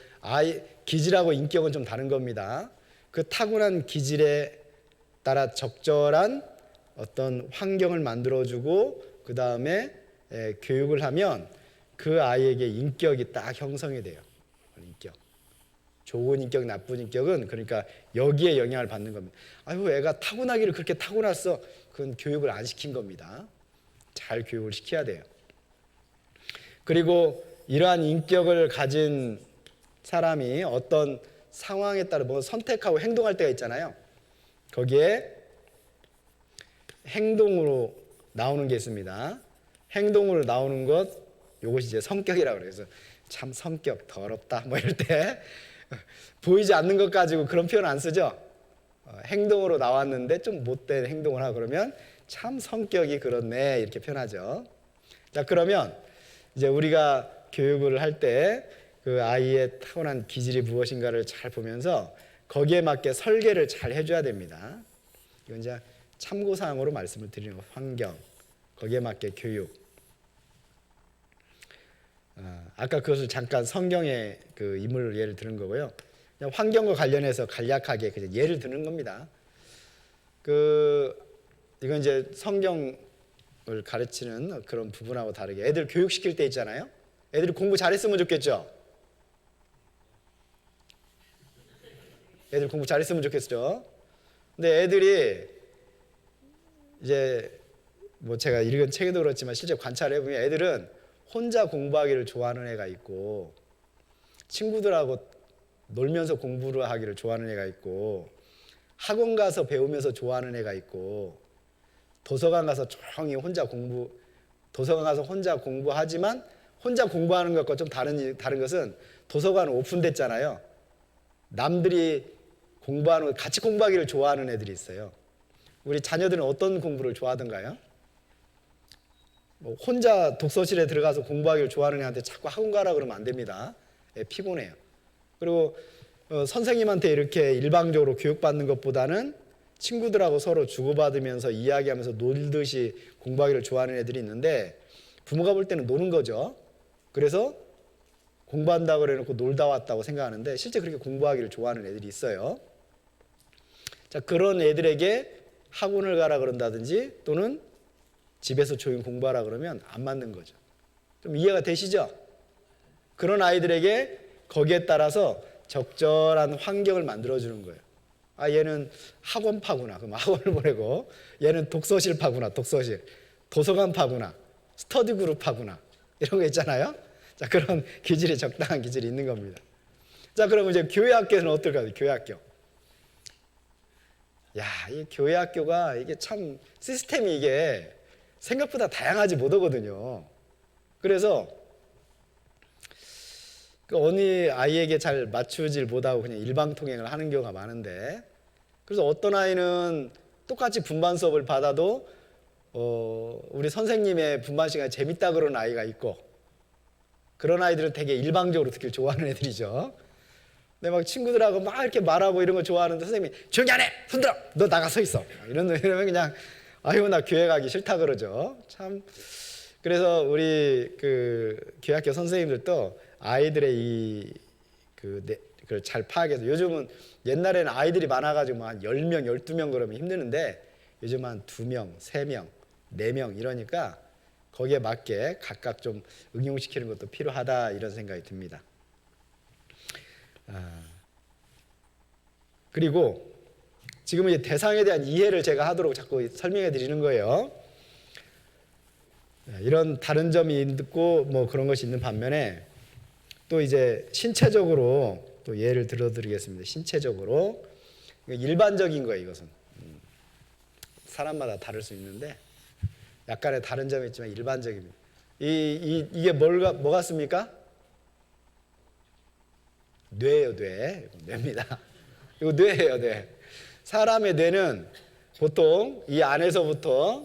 기질하고 인격은 좀 다른 겁니다. 그 타고난 기질에 따라 적절한 어떤 환경을 만들어주고 그 다음에 교육을 하면 그 아이에게 인격이 딱 형성이 돼요. 인격. 좋은 인격, 나쁜 인격은 그러니까 여기에 영향을 받는 겁니다. 아유, 애가 타고나기를 그렇게 타고났어. 그건 교육을 안 시킨 겁니다. 잘 교육을 시켜야 돼요. 그리고 이러한 인격을 가진 사람이 어떤 상황에 따라 뭐 선택하고 행동할 때가 있잖아요. 거기에 행동으로 나오는 게 있습니다. 행동으로 나오는 것, 이것이 이제 성격이라고 그래요. 그래서 참 성격 더럽다 뭐 이럴 때 보이지 않는 것 가지고 그런 표현 안 쓰죠. 행동으로 나왔는데 좀 못된 행동을 하고 그러면 참 성격이 그렇네 이렇게 표현하죠. 자, 그러면 이제 우리가 교육을 할 때 그 아이의 타고난 기질이 무엇인가를 잘 보면서 거기에 맞게 설계를 잘 해줘야 됩니다. 이건 이제 참고사항으로 말씀을 드리는 환경, 거기에 맞게 교육. 아까 그것을 잠깐 성경의 그 인물을 예를 드는 거고요. 그냥 환경과 관련해서 간략하게 그냥 예를 드는 겁니다. 이건 이제 성경을 가르치는 그런 부분하고 다르게 애들 교육시킬 때 있잖아요. 애들이 공부 잘했으면 좋겠죠. 애들 공부 잘했으면 좋겠죠. 근데 애들이 이제 뭐 제가 읽은 책에도 그렇지만 실제 관찰해 보면 애들은 혼자 공부하기를 좋아하는 애가 있고 친구들하고 놀면서 공부를 하기를 좋아하는 애가 있고 학원 가서 배우면서 좋아하는 애가 있고 도서관 가서 조용히 도서관 가서 혼자 공부하지만 혼자 공부하는 것과 좀 다른 것은 도서관은 오픈됐잖아요. 남들이 공부하는 것, 같이 공부하기를 좋아하는 애들이 있어요. 우리 자녀들은 어떤 공부를 좋아하던가요? 혼자 독서실에 들어가서 공부하기를 좋아하는 애한테 자꾸 학원 가라 그러면 안 됩니다. 피곤해요. 그리고 선생님한테 이렇게 일방적으로 교육받는 것보다는 친구들하고 서로 주고받으면서 이야기하면서 놀듯이 공부하기를 좋아하는 애들이 있는데 부모가 볼 때는 노는 거죠. 그래서 공부한다고 그래놓고 놀다 왔다고 생각하는데 실제 그렇게 공부하기를 좋아하는 애들이 있어요. 자, 그런 애들에게 학원을 가라 그런다든지 또는 집에서 조용히 공부하라 그러면 안 맞는 거죠. 좀 이해가 되시죠? 그런 아이들에게 거기에 따라서 적절한 환경을 만들어주는 거예요. 얘는 학원파구나. 그럼 학원을 보내고 얘는 독서실파구나. 독서실. 도서관파구나. 스터디그룹파구나. 이런 거 있잖아요. 자, 그런 기질이 적당한 기질이 있는 겁니다. 자, 그럼 이제 교회학교는 어떨까요? 교회학교. 이 교회학교가 이게 참 시스템이 이게 생각보다 다양하지 못하거든요. 그래서 어느 아이에게 잘 맞추질 못하고 그냥 일방통행을 하는 경우가 많은데 그래서 어떤 아이는 똑같이 분반 수업을 받아도 우리 선생님의 분반 시간이 재밌다 그러는 아이가 있고 그런 아이들은 되게 일방적으로 듣기를 좋아하는 애들이죠. 근데 막 친구들하고 막 이렇게 말하고 이런 거 좋아하는데 선생님이 조용히 안 해! 손들어! 너 나가 서 있어! 이러면 그냥 아유 나 교회 가기 싫다 그러죠. 참. 그래서 우리 그 교회학교 선생님들도 아이들의 그걸 잘 파악해서, 요즘은 옛날에는 아이들이 많아가지고 한 10명, 12명 그러면 힘드는데 요즘 한 2명, 3명, 4명 이러니까 거기에 맞게 각각 좀 응용시키는 것도 필요하다 이런 생각이 듭니다. 그리고 지금 이 대상에 대한 이해를 제가 하도록 자꾸 설명해 드리는 거예요. 이런 다른 점이 있고 뭐 그런 것이 있는 반면에 또 이제 신체적으로 또 예를 들어 드리겠습니다. 신체적으로 일반적인 거예요. 이것은 사람마다 다를 수 있는데 약간의 다른 점이 있지만 일반적입니다. 이게 뭐 같습니까? 뇌예요. 뇌입니다. 이거 뇌예요. 뇌. 사람의 뇌는 보통 이 안에서부터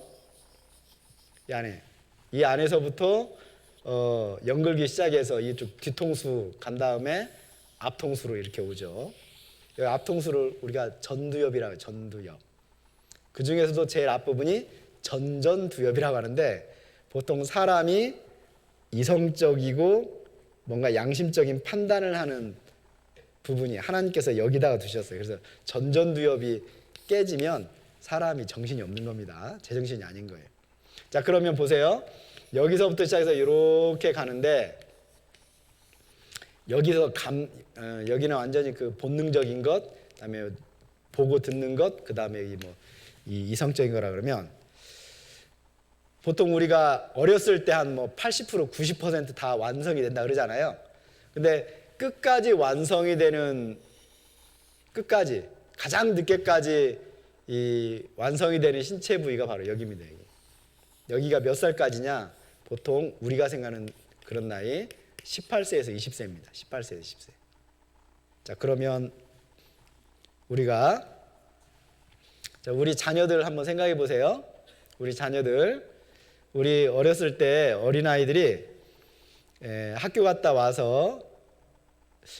연글기 시작해서 이쪽 뒤통수 간 다음에 앞통수로 이렇게 오죠. 여기 앞통수를 우리가 전두엽이라고 해요. 전두엽. 그 중에서도 제일 앞부분이 전전두엽이라고 하는데, 보통 사람이 이성적이고 뭔가 양심적인 판단을 하는 부분이 하나님께서 여기다가 두셨어요. 그래서 전전두엽이 깨지면 사람이 정신이 없는 겁니다. 제정신이 아닌 거예요. 자, 그러면 보세요. 여기서부터 시작해서 이렇게 가는데, 여기는 완전히 그 본능적인 것, 그다음에 보고 듣는 것, 그다음에 이 이성적인 거라 그러면, 보통 우리가 어렸을 때 한 80% 90% 다 완성이 된다 그러잖아요. 근데 끝까지 가장 늦게까지 이 완성이 되는 신체 부위가 바로 여기입니다. 여기가 몇 살까지냐? 보통 우리가 생각하는 그런 나이 18세에서 20세입니다. 18세에서 20세. 자, 그러면 우리 자녀들 한번 생각해 보세요. 우리 어렸을 때 어린아이들이 학교 갔다 와서,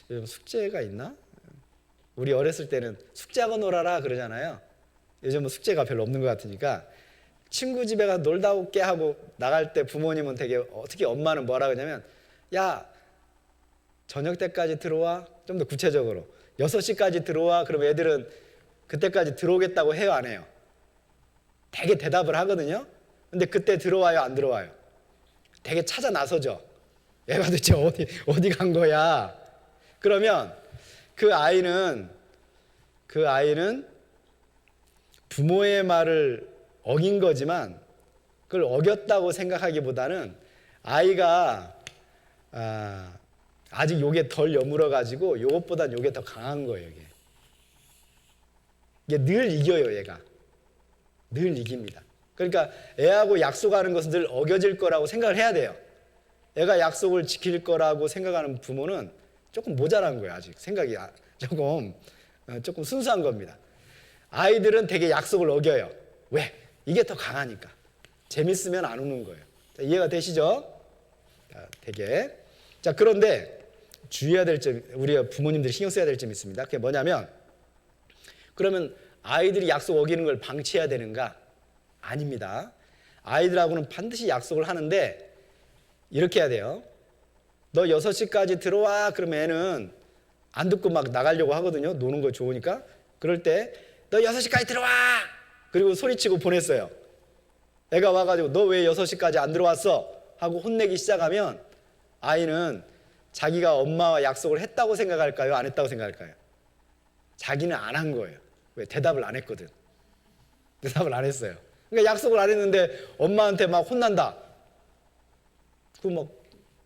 요즘 숙제가 있나? 우리 어렸을 때는 숙제하고 놀아라 그러잖아요. 요즘은 숙제가 별로 없는 것 같으니까 친구 집에 가서 놀다 올게 하고 나갈 때 부모님은 특히 엄마는 뭐라 그러냐면, 야 저녁 때까지 들어와. 좀 더 구체적으로 6시까지 들어와. 그럼 애들은 그때까지 들어오겠다고 해요, 안 해요? 되게 대답을 하거든요. 근데 그때 들어와요, 안 들어와요? 되게 찾아 나서죠. 얘가 도대체 어디 간 거야? 그러면 그 아이는 부모의 말을 어긴 거지만, 그걸 어겼다고 생각하기보다는 아이가 아직 요게 덜 여물어 가지고 요것보단 요게 더 강한 거예요. 이게 늘 이겨요. 얘가 늘 이깁니다. 그러니까 애하고 약속하는 것은 늘 어겨질 거라고 생각을 해야 돼요. 애가 약속을 지킬 거라고 생각하는 부모는 조금 모자란 거예요. 아직 생각이 조금 순수한 겁니다. 아이들은 되게 약속을 어겨요. 왜? 이게 더 강하니까. 재밌으면 안 우는 거예요. 자, 이해가 되시죠? 되게. 자, 그런데 주의해야 될 점, 우리 부모님들이 신경 써야 될 점이 있습니다. 그게 뭐냐면, 그러면 아이들이 약속 어기는 걸 방치해야 되는가? 아닙니다. 아이들하고는 반드시 약속을 하는데 이렇게 해야 돼요. 너 6시까지 들어와. 그러면 애는 안 듣고 막 나가려고 하거든요. 노는 거 좋으니까. 그럴 때 너 6시까지 들어와. 그리고 소리치고 보냈어요. 애가 와가지고 너 왜 6시까지 안 들어왔어? 하고 혼내기 시작하면 아이는 자기가 엄마와 약속을 했다고 생각할까요? 안 했다고 생각할까요? 자기는 안 한 거예요. 왜? 대답을 안 했거든. 대답을 안 했어요. 그러니까 약속을 안 했는데 엄마한테 막 혼난다. 그 막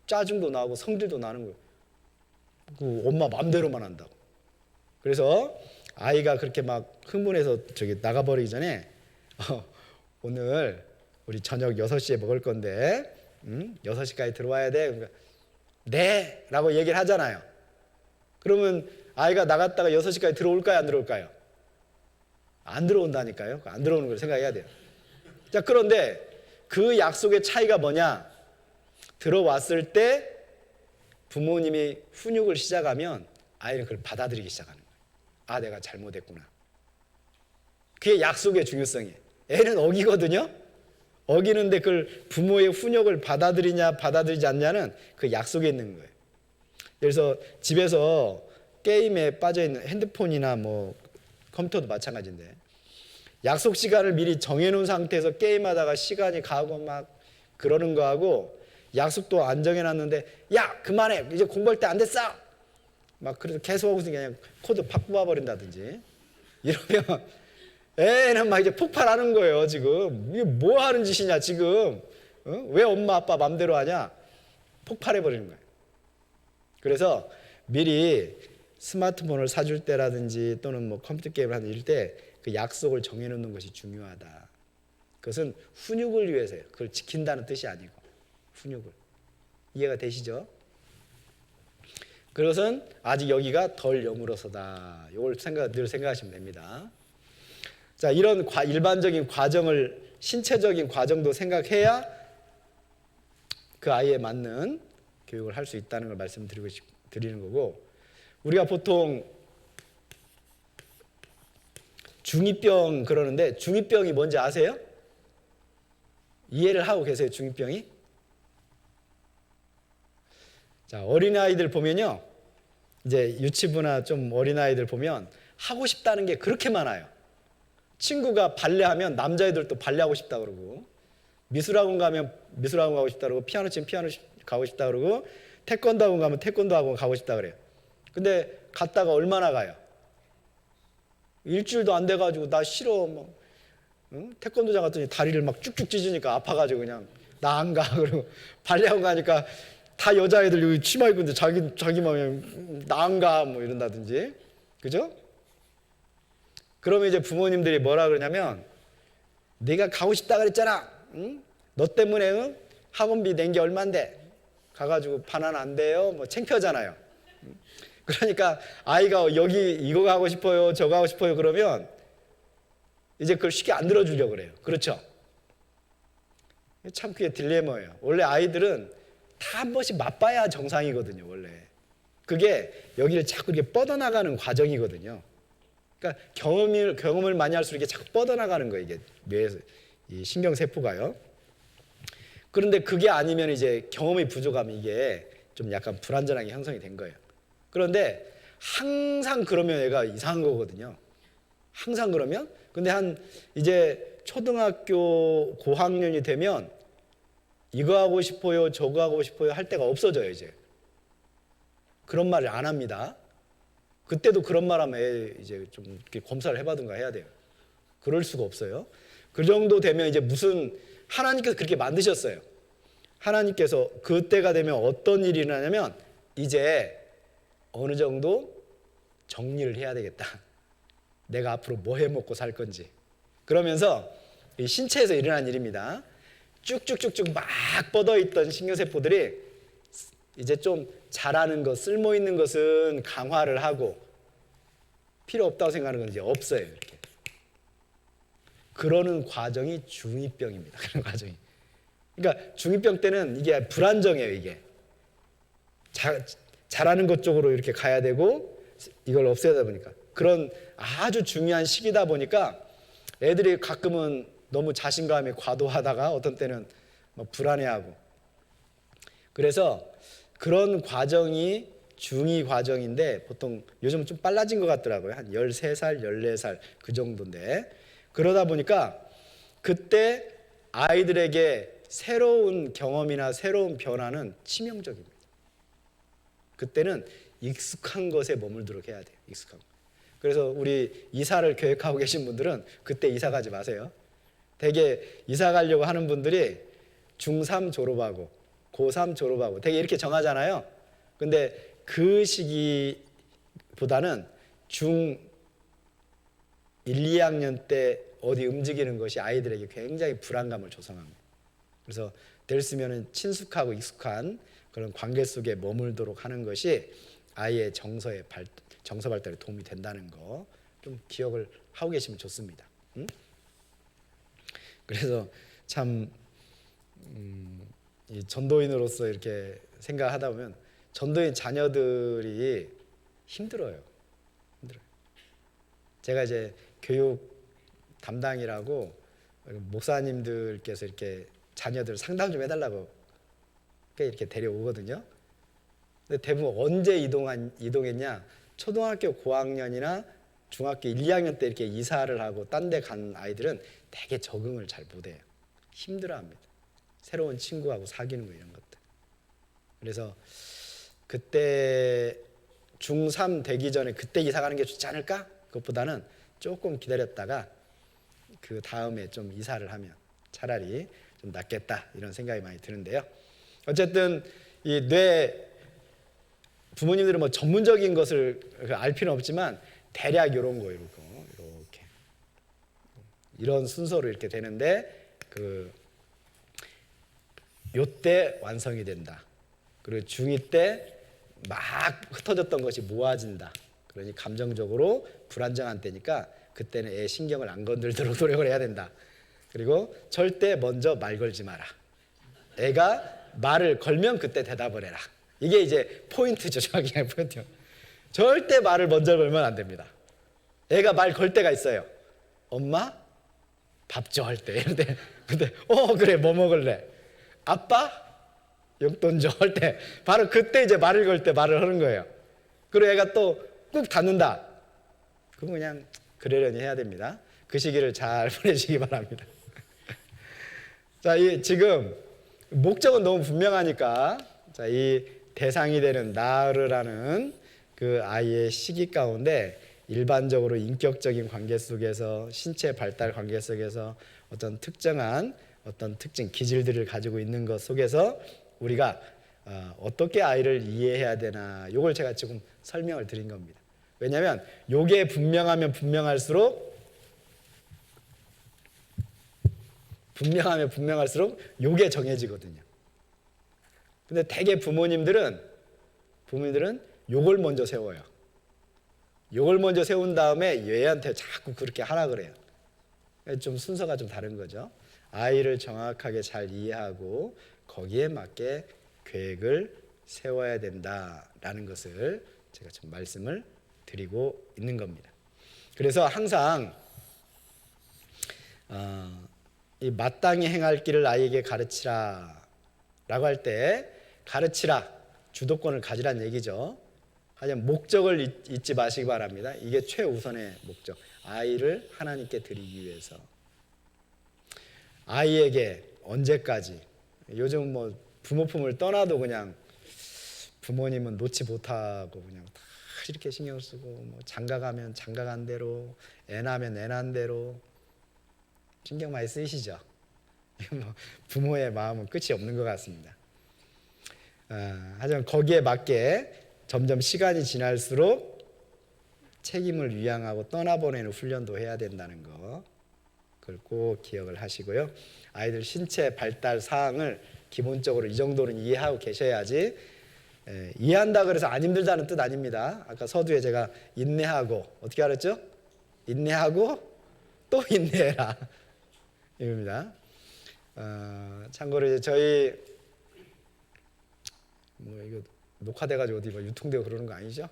짜증도 나고 성질도 나는 거예요. 그 엄마 맘대로만 한다고. 그래서 아이가 그렇게 막 흥분해서 나가버리기 전에 오늘 우리 저녁 6시에 먹을 건데 6시까지 들어와야 돼. 그러니까 네 라고 얘기를 하잖아요. 그러면 아이가 나갔다가 6시까지 들어올까요, 안 들어올까요? 안 들어온다니까요. 안 들어오는 걸 생각해야 돼요. 자, 그런데 그 약속의 차이가 뭐냐? 들어왔을 때 부모님이 훈육을 시작하면 아이는 그걸 받아들이기 시작하는 거예요. 아, 내가 잘못했구나. 그게 약속의 중요성이에요. 애는 어기거든요. 어기는데 그걸 부모의 훈육을 받아들이냐 받아들이지 않냐는 그 약속에 있는 거예요. 그래서 집에서 게임에 빠져있는 핸드폰이나 뭐 컴퓨터도 마찬가지인데 약속 시간을 미리 정해놓은 상태에서 게임하다가 시간이 가고 막 그러는 거하고 약속도 안 정해놨는데 야 그만해 이제 공부할 때 안 됐어 막 그래서 계속 하고 있으니까 그냥 코드 팍 뽑아버린다든지 이러면 애는 막 이제 폭발하는 거예요. 지금 이게 뭐 하는 짓이냐 지금 왜 엄마 아빠 맘대로 하냐 폭발해버리는 거예요. 그래서 미리 스마트폰을 사줄 때라든지 또는 뭐 컴퓨터 게임을 하는 이럴 때 그 약속을 정해놓는 것이 중요하다. 그것은 훈육을 위해서예요. 그걸 지킨다는 뜻이 아니고 훈육을. 이해가 되시죠? 그것은 아직 여기가 덜 여물어서다. 이걸 늘 생각하시면 됩니다. 자, 이런 일반적인 과정을 신체적인 과정도 생각해야 그 아이에 맞는 교육을 할 수 있다는 걸 말씀드리는 거고 우리가 보통 중2병 그러는데 중2병이 뭔지 아세요? 이해를 하고 계세요? 중2병이? 자, 어린아이들 보면요. 이제 유치부나 좀 어린아이들 보면 하고 싶다는 게 그렇게 많아요. 친구가 발레하면 남자애들도 발레하고 싶다 그러고 미술학원 가면 미술학원 가고 싶다 그러고 피아노 치면 피아노 가고 싶다 그러고 태권도 학원 가면 태권도 학원 가고 싶다 그래요. 근데 갔다가 얼마나 가요? 일주일도 안 돼가지고 나 싫어 뭐 태권도장 갔더니 다리를 막 쭉쭉 찢으니까 아파가지고 그냥 나 안 가 그러고 발레학원 가니까 다 여자애들 여기 치마 입고 있는데 자기 마음에 나 안 가 뭐 이런다든지 그죠? 그러면 이제 부모님들이 뭐라 그러냐면 네가 가고 싶다 그랬잖아. 응? 너 때문에 학원비 낸 게 얼만데 가가지고 반환 안 돼요. 뭐 창피하잖아요. 그러니까 아이가 여기 이거 가고 싶어요 저거 하고 싶어요 그러면 이제 그걸 쉽게 안 들어주려고 그래요. 그렇죠? 참 그게 딜레마예요. 원래 아이들은 다 한 번씩 맛봐야 정상이거든요. 원래 그게 여기를 자꾸 이렇게 뻗어나가는 과정이거든요. 그러니까 경험을 많이 할수록 이게 자꾸 뻗어나가는 거예요. 이게 뇌에서 이 신경세포가요. 그런데 그게 아니면 이제 경험이 부족하면 이게 좀 약간 불안전하게 형성이 된 거예요. 그런데 항상 그러면 얘가 이상한 거거든요. 항상 그러면 근데 한 이제 초등학교 고학년이 되면 이거 하고 싶어요 저거 하고 싶어요 할 때가 없어져요. 이제 그런 말을 안 합니다. 그때도 그런 말 하면 이제 좀 이렇게 검사를 해봐든가 해야 돼요. 그럴 수가 없어요. 그 정도 되면 이제 무슨 하나님께서 그렇게 만드셨어요. 하나님께서 그때가 되면 어떤 일이 일어나냐면 이제 어느 정도 정리를 해야 되겠다. 내가 앞으로 뭐 해먹고 살 건지. 그러면서 이 신체에서 일어난 일입니다. 쭉쭉쭉쭉 막 뻗어있던 신경세포들이 이제 좀 잘하는 것, 쓸모있는 것은 강화를 하고 필요 없다고 생각하는 건 이제 없어요. 이렇게. 그러는 과정이 중2병입니다. 그런 과정이. 그러니까 중2병 때는 이게 불안정해요. 이게. 잘하는 것 쪽으로 이렇게 가야 되고 이걸 없애다 보니까 그런 아주 중요한 시기다 보니까 애들이 가끔은 너무 자신감이 과도하다가 어떤 때는 뭐 불안해하고 그래서 그런 과정이 중2 과정인데 보통 요즘은 좀 빨라진 것 같더라고요. 한 13살, 14살 그 정도인데 그러다 보니까 그때 아이들에게 새로운 경험이나 새로운 변화는 치명적입니다. 그때는 익숙한 것에 머물도록 해야 돼요. 익숙한 거. 그래서 우리 이사를 계획하고 계신 분들은 그때 이사 가지 마세요. 되게 이사 가려고 하는 분들이 중3 졸업하고 고3 졸업하고 되게 이렇게 정하잖아요. 근데 그 시기보다는 중 1, 2학년 때 어디 움직이는 것이 아이들에게 굉장히 불안감을 조성합니다. 그래서 될 수 있으면 친숙하고 익숙한 그런 관계 속에 머물도록 하는 것이 아이의 정서 발달에 도움이 된다는 거 좀 기억을 하고 계시면 좋습니다. 그래서 참 이 전도인으로서 이렇게 생각하다 보면 전도인 자녀들이 힘들어요. 제가 이제 교육 담당이라고 목사님들께서 이렇게 자녀들 상담 좀 해달라고 이렇게 데려오거든요. 근데 대부분 언제 이동했냐? 초등학교 고학년이나 중학교 1, 2학년 때 이렇게 이사를 하고 딴 데 간 아이들은 되게 적응을 잘 못해요. 힘들어합니다. 새로운 친구하고 사귀는 거 이런 것들. 그래서 그때 중3 되기 전에 그때 이사 가는 게 좋지 않을까? 그것보다는 조금 기다렸다가 그 다음에 좀 이사를 하면 차라리 좀 낫겠다 이런 생각이 많이 드는데요. 어쨌든 이 뇌 부모님들은 뭐 전문적인 것을 알 필요는 없지만 대략 이런 거 이렇게 이런 순서로 이렇게 되는데 요때 완성이 된다. 그리고 중2 때 막 흩어졌던 것이 모아진다. 그러니 감정적으로 불안정한 때니까 그때는 애 신경을 안 건들도록 노력을 해야 된다. 그리고 절대 먼저 말 걸지 마라. 애가 말을 걸면 그때 대답을 해라. 이게 이제 포인트죠. 정확히 포인트. 절대 말을 먼저 걸면 안 됩니다. 애가 말 걸 때가 있어요. 엄마 밥 줘 할 때. 이런데 근데 그래 뭐 먹을래? 아빠 용돈 줘 할 때 바로 그때 이제 말을 걸 때 말을 하는 거예요. 그리고 애가 또 꾹 닫는다. 그럼 그냥 그러려니 해야 됩니다. 그 시기를 잘 보내시기 바랍니다. 자, 지금 목적은 너무 분명하니까 자, 이 대상이 되는 나으르라는 그 아이의 시기 가운데 일반적으로 인격적인 관계 속에서 신체 발달 관계 속에서 어떤 특정한 어떤 특징 기질들을 가지고 있는 것 속에서 우리가 어떻게 아이를 이해해야 되나 요걸 제가 지금 설명을 드린 겁니다. 왜냐하면 요게 분명하면 분명할수록 요게 정해지거든요. 근데 대개 부모님들은 요걸 먼저 세워요. 요걸 먼저 세운 다음에 얘한테 자꾸 그렇게 하라 그래요. 좀 순서가 좀 다른 거죠. 아이를 정확하게 잘 이해하고 거기에 맞게 계획을 세워야 된다라는 것을 제가 좀 말씀을 드리고 있는 겁니다. 그래서 항상 이 마땅히 행할 길을 아이에게 가르치라 라고 할 때 가르치라 주도권을 가지란 얘기죠. 하지만 목적을 잊지 마시기 바랍니다. 이게 최우선의 목적. 아이를 하나님께 드리기 위해서. 아이에게 언제까지 요즘 뭐 부모 품을 떠나도 그냥 부모님은 놓지 못하고 그냥 다 이렇게 신경 쓰고 뭐 장가가면 장가간 대로 애 낳으면 애 낳은 대로 신경 많이 쓰이시죠. 뭐 부모의 마음은 끝이 없는 것 같습니다. 하지만 거기에 맞게 점점 시간이 지날수록 책임을 위양하고 떠나보내는 훈련도 해야 된다는 거 그걸 꼭 기억을 하시고요. 아이들 신체 발달 사항을 기본적으로 이 정도는 이해하고 계셔야지 이해한다 그래서 안 힘들다는 뜻 아닙니다. 아까 서두에 제가 인내하고 어떻게 알았죠? 인내하고 또 인내해라 이겁니다. 참고로 이제 저희 뭐 이거 녹화돼가지고 어디 뭐 유통되고 그러는 거 아니죠?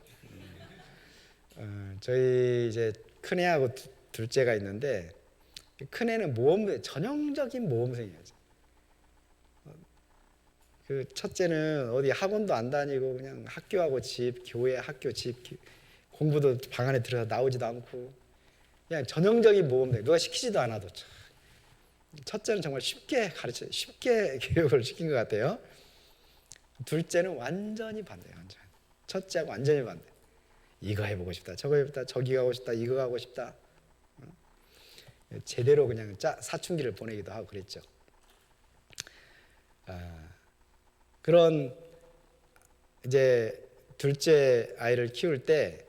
저희 이제 큰애하고 둘째가 있는데 큰애는 전형적인 모험생이에요. 그 첫째는 어디 학원도 안 다니고 그냥 학교하고 집, 교회, 학교, 집, 공부도 방 안에 들어서 나오지도 않고 그냥 전형적인 모험생. 누가 시키지도 않아도. 첫째는 정말 쉽게 교육을 시킨 것 같아요. 둘째는 완전히 반대예요. 첫째하고 완전히 반대. 이거 해보고 싶다, 저거 해보고 싶다, 저기 가고 싶다, 이거 가고 싶다. 제대로 그냥 사춘기를 보내기도 하고 그랬죠. 그런 이제 둘째 아이를 키울 때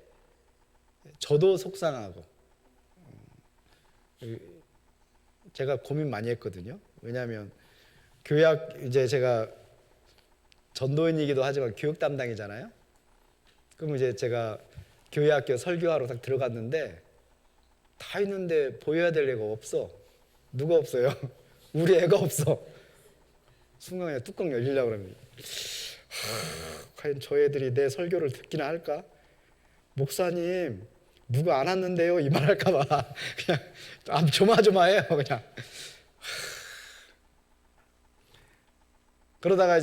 저도 속상하고 제가 고민 많이 했거든요. 왜냐하면 교육 이제 제가 전도인이기도 하지만 교육 담당이잖아요. 그럼 이제 제가 교회학교 설교하러 딱 들어갔는데 다 있는데 보여야 될 애가 없어. 누가 없어요? 우리 애가 없어. 순간에 뚜껑 열리려고 그러면 과연 저 애들이 내 설교를 듣기나 할까? 목사님 누가 안 왔는데요? 이 말 할까 봐 그냥 조마조마해요. 그냥 그러다가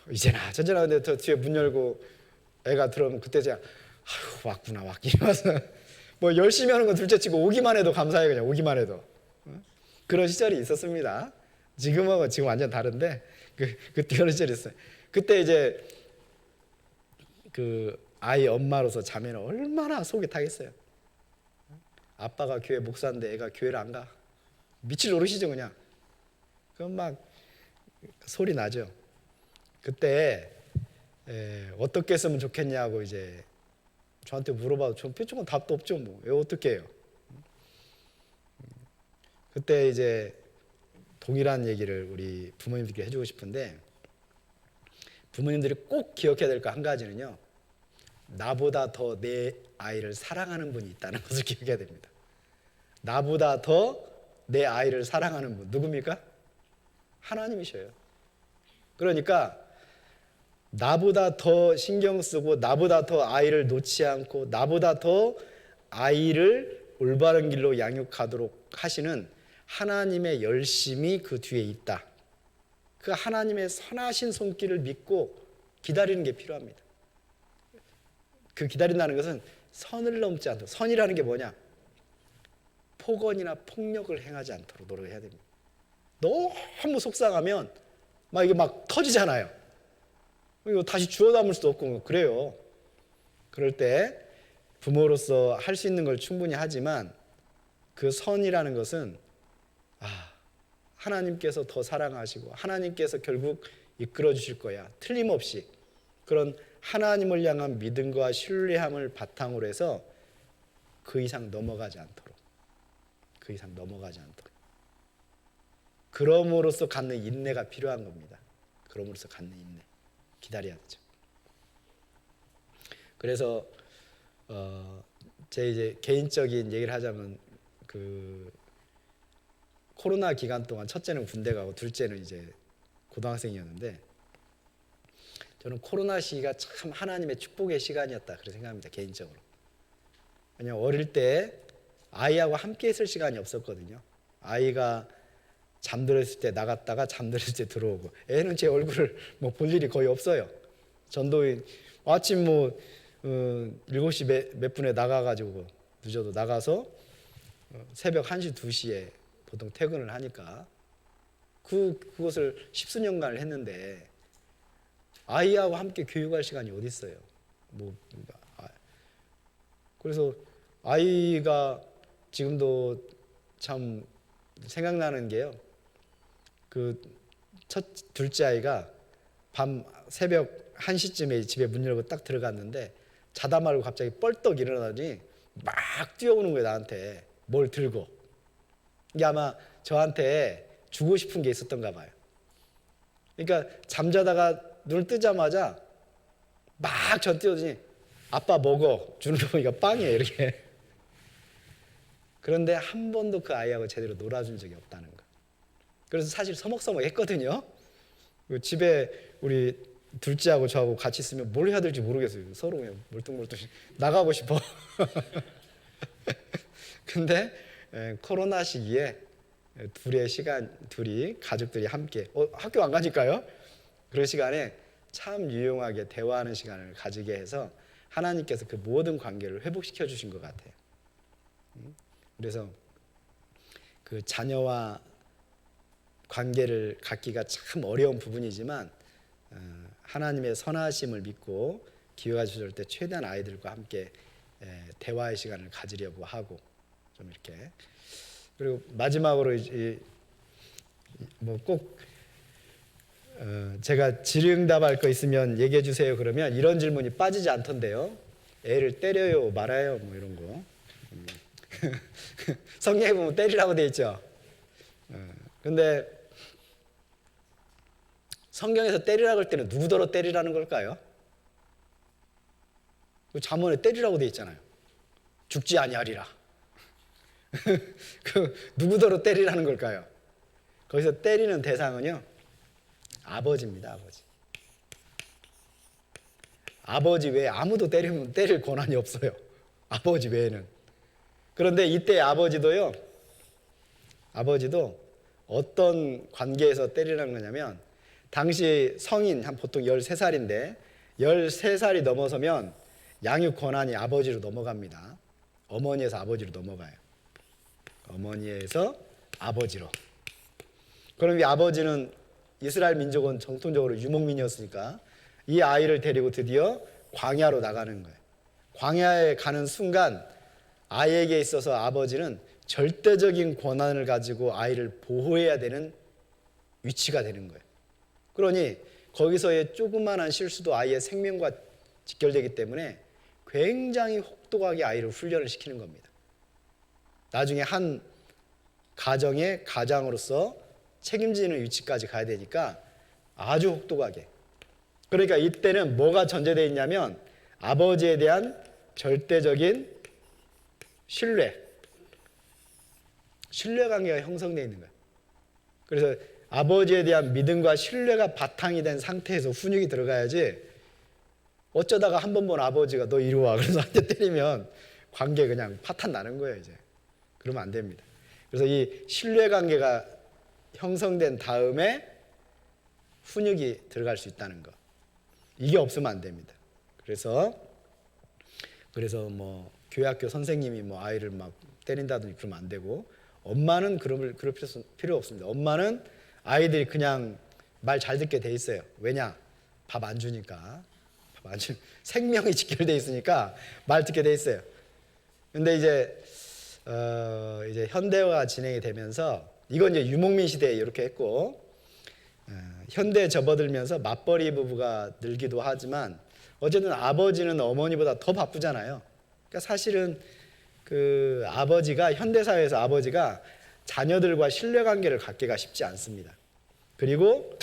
이제나 저제나 근데 더 뒤에 문 열고 애가 들어오면 그때 제가 아휴 왔구나 이러면서 뭐 열심히 하는 건 둘째치고 오기만 해도 감사해. 그냥 오기만 해도. 그런 시절이 있었습니다. 지금은 지금 완전 다른데 그때 그런 시절이 있어요. 그때 이제 그 아이 엄마로서 자매는 얼마나 속이 타겠어요. 아빠가 교회 목사인데 애가 교회를 안 가. 미칠 노릇이죠 그냥. 그럼 막 소리 나죠. 그때 어떻게 했으면 좋겠냐고 이제 저한테 물어봐도 전 표정은 답도 없죠. 뭐 왜 어떻게 해요? 그때 이제 동일한 얘기를 우리 부모님들께 해주고 싶은데, 부모님들이 꼭 기억해야 될 거 한 가지는요, 나보다 더 내 아이를 사랑하는 분이 있다는 것을 기억해야 됩니다. 나보다 더 내 아이를 사랑하는 분 누굽니까? 하나님이셔요. 그러니까 나보다 더 신경 쓰고 나보다 더 아이를 놓지 않고 나보다 더 아이를 올바른 길로 양육하도록 하시는 하나님의 열심이 그 뒤에 있다. 그 하나님의 선하신 손길을 믿고 기다리는 게 필요합니다. 그 기다린다는 것은 선을 넘지 않도록. 선이라는 게 뭐냐? 폭언이나 폭력을 행하지 않도록 노력해야 됩니다. 너무 속상하면 막 이게 막 터지잖아요. 이거 다시 주워 담을 수도 없고 그래요. 그럴 때 부모로서 할 수 있는 걸 충분히 하지만 그 선이라는 것은 하나님께서 더 사랑하시고 하나님께서 결국 이끌어 주실 거야. 틀림없이 그런 하나님을 향한 믿음과 신뢰함을 바탕으로 해서 그 이상 넘어가지 않도록. 그럼으로써 갖는 인내가 필요한 겁니다. 그럼으로써 갖는 인내. 기다려야 되죠. 그래서 제 이제 개인적인 얘기를 하자면 그 코로나 기간 동안 첫째는 군대 가고 둘째는 이제 고등학생이었는데, 저는 코로나 시기가 참 하나님의 축복의 시간이었다 그렇게 생각합니다. 개인적으로. 왜냐하면 어릴 때 아이하고 함께 있을 시간이 없었거든요. 아이가 잠들었을 때 나갔다가 잠들었을 때 들어오고, 애는 제 얼굴을 뭐 볼 일이 거의 없어요. 전도인 아침 7시 몇 분에 나가가지고 늦어도 나가서 새벽 1시 2시에 보통 퇴근을 하니까 그것을 십수년간을 했는데 아이하고 함께 교육할 시간이 어디 있어요? 그래서 아이가 지금도 참 생각나는 게요. 그 둘째 아이가 밤 새벽 1시쯤에 집에 문 열고 딱 들어갔는데 자다 말고 갑자기 뻘떡 일어나더니 막 뛰어오는 거예요. 나한테 뭘 들고. 이게 아마 저한테 주고 싶은 게 있었던가 봐요. 그러니까 잠자다가 눈을 뜨자마자 막 전 뛰어오더니 아빠 먹어 주는 거 보니까 빵이에요 이렇게. 그런데 한 번도 그 아이하고 제대로 놀아준 적이 없다는 거. 그래서 사실 서먹서먹했거든요. 집에 우리 둘째하고 저하고 같이 있으면 뭘 해야 될지 모르겠어요. 서로 그냥 멀뚱멀뚱 나가고 싶어. 근데 코로나 시기에 둘이 가족들이 함께 학교 안 가니까요. 그런 시간에 참 유용하게 대화하는 시간을 가지게 해서 하나님께서 그 모든 관계를 회복시켜 주신 것 같아요. 그래서 그 자녀와 관계를 갖기가 참 어려운 부분이지만 하나님의 선하심을 믿고 기회가 주실 때 최대한 아이들과 함께 대화의 시간을 가지려고 하고 좀 이렇게. 그리고 마지막으로 꼭 제가 질의응답할 거 있으면 얘기해 주세요 그러면 이런 질문이 빠지지 않던데요. 애를 때려요 말아요 뭐 이런 거. 성경에 보면 때리라고 돼 있죠. 근데 성경에서 때리라고 할 때는 누구더러 때리라는 걸까요? 잠언에 때리라고 돼 있잖아요. 죽지 아니하리라. 누구더러 때리라는 걸까요? 거기서 때리는 대상은요, 아버지입니다. 아버지 외에 아무도 때릴 권한이 없어요. 아버지 외에는. 그런데 이때 아버지도 어떤 관계에서 때리라는 거냐면 당시 성인 한 보통 13살인데 13살이 넘어서면 양육 권한이 아버지로 넘어갑니다. 어머니에서 아버지로 넘어가요. 어머니에서 아버지로. 그럼 이 아버지는 이스라엘 민족은 정통적으로 유목민이었으니까 이 아이를 데리고 드디어 광야로 나가는 거예요. 광야에 가는 순간 아이에게 있어서 아버지는 절대적인 권한을 가지고 아이를 보호해야 되는 위치가 되는 거예요. 그러니 거기서의 조그만한 실수도 아이의 생명과 직결되기 때문에 굉장히 혹독하게 아이를 훈련을 시키는 겁니다. 나중에 한 가정의 가장으로서 책임지는 위치까지 가야 되니까 아주 혹독하게. 그러니까 이때는 뭐가 전제되어 있냐면 아버지에 대한 절대적인 신뢰관계가 형성되어 있는 거예요. 그래서 아버지에 대한 믿음과 신뢰가 바탕이 된 상태에서 훈육이 들어가야지, 어쩌다가 한 번 본 아버지가 너 이리 와 그래서 한 대 때리면 관계 그냥 파탄 나는 거예요. 이제 그러면 안 됩니다. 그래서 이 신뢰관계가 형성된 다음에 훈육이 들어갈 수 있다는 거, 이게 없으면 안 됩니다. 그래서 뭐 교회학교 선생님이 뭐 아이를 막 때린다든지 그러면 안 되고, 엄마는 그럴 필요 없습니다. 엄마는 아이들이 그냥 말 잘 듣게 돼 있어요. 왜냐? 밥 안 주니까. 생명이 직결돼 있으니까 말 듣게 돼 있어요. 근데 이제 현대화가 진행이 되면서, 이건 이제 유목민 시대에 이렇게 했고, 현대에 접어들면서 맞벌이 부부가 늘기도 하지만 어쨌든 아버지는 어머니보다 더 바쁘잖아요. 그러니까 사실은 그 아버지가, 현대사회에서 아버지가 자녀들과 신뢰관계를 갖기가 쉽지 않습니다. 그리고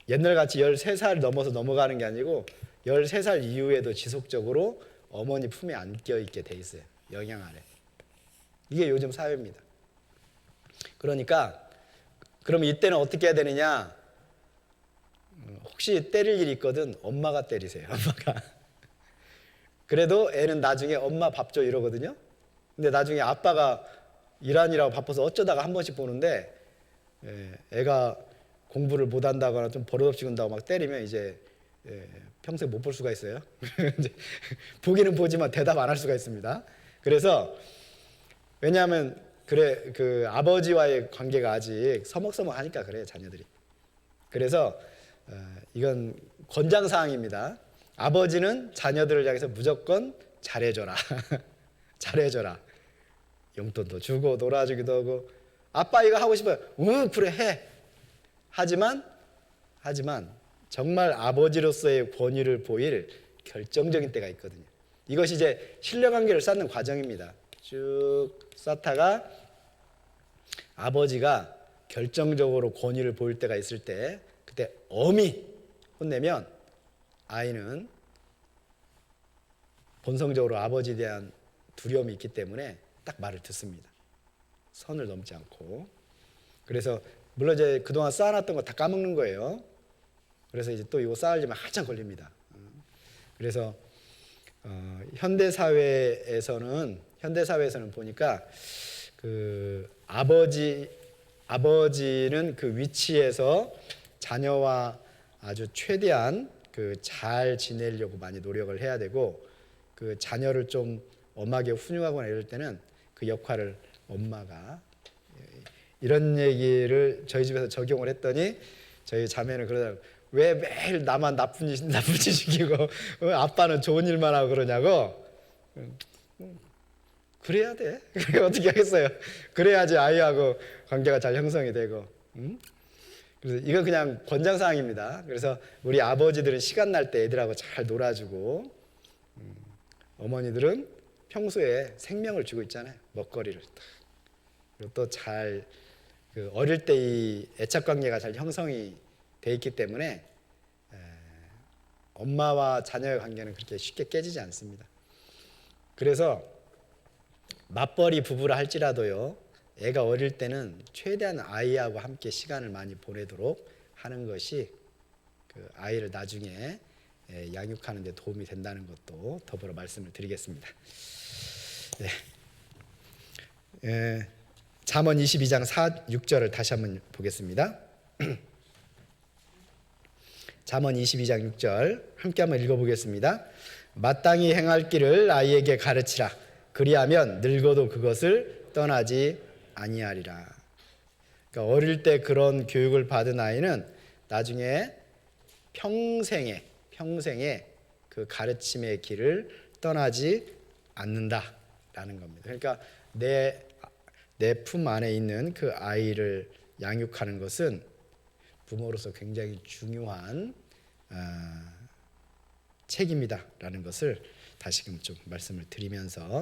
옛날같이 13살 넘어서 넘어가는 게 아니고 13살 이후에도 지속적으로 어머니 품에 안겨 있게 돼 있어요. 영향 아래. 이게 요즘 사회입니다. 그러니까 그럼 이때는 어떻게 해야 되느냐? 혹시 때릴 일이 있거든 엄마가 때리세요. 엄마가. 그래도 애는 나중에 엄마 밥 줘 이러거든요. 근데 나중에 아빠가 일하느라고 바빠서 어쩌다가 한 번씩 보는데 애가 공부를 못한다거나 좀 버릇없이 군다고 막 때리면 이제 평생 못 볼 수가 있어요. 보기는 보지만 대답 안 할 수가 있습니다. 그래서 왜냐하면 그 아버지와의 관계가 아직 서먹서먹하니까 그래요, 자녀들이. 그래서 이건 권장 사항입니다. 아버지는 자녀들을 향해서 무조건 잘해줘라. 잘해줘라. 용돈도 주고 놀아주기도 하고, 아빠 이거 하고 싶어요. 응 그래 해. 하지만 정말 아버지로서의 권위를 보일 결정적인 때가 있거든요. 이것이 이제 신뢰관계를 쌓는 과정입니다. 쭉 쌓다가 아버지가 결정적으로 권위를 보일 때가 있을 때, 그때 엄히 혼내면 아이는 본성적으로 아버지에 대한 두려움이 있기 때문에 딱 말을 듣습니다. 선을 넘지 않고. 그래서 물론 이제 그동안 쌓아놨던 거 다 까먹는 거예요. 그래서 이제 또 이거 쌓으려면 한참 걸립니다. 그래서 현대사회에서는 보니까 그 아버지는 그 위치에서 자녀와 아주 최대한 그 잘 지내려고 많이 노력을 해야 되고, 그 자녀를 좀 엄하게 훈육하거나 이럴 때는 그 역할을 엄마가, 이런 얘기를 저희 집에서 적용을 했더니 저희 자매는 그러더라고요. 왜 매일 나만 나쁜 짓 시키고 아빠는 좋은 일만 하고 그러냐고. 그래야 돼. 어떻게 하겠어요. 그래야지 아이하고 관계가 잘 형성이 되고. 그래서 이건 그냥 권장사항입니다. 그래서 우리 아버지들은 시간 날 때 애들하고 잘 놀아주고, 어머니들은 평소에 생명을 주고 있잖아요. 먹거리를. 그리고 또 잘 어릴 때 이 애착관계가 잘 형성이 돼 있기 때문에 엄마와 자녀의 관계는 그렇게 쉽게 깨지지 않습니다. 그래서 맞벌이 부부라 할지라도요, 애가 어릴 때는 최대한 아이하고 함께 시간을 많이 보내도록 하는 것이 그 아이를 나중에 양육하는 데 도움이 된다는 것도 더불어 말씀을 드리겠습니다. 네. 잠언 22장 4, 6절을 다시 한번 보겠습니다. 잠언 22장 6절 함께 한번 읽어보겠습니다. 마땅히 행할 길을 아이에게 가르치라. 그리하면 늙어도 그것을 떠나지 아니하리라. 그러니까 어릴 때 그런 교육을 받은 아이는 나중에 평생에 그 가르침의 길을 떠나지 않는다라는 겁니다. 그러니까 내 품 안에 있는 그 아이를 양육하는 것은 부모로서 굉장히 중요한 책임이다라는 것을 다시금 좀 말씀을 드리면서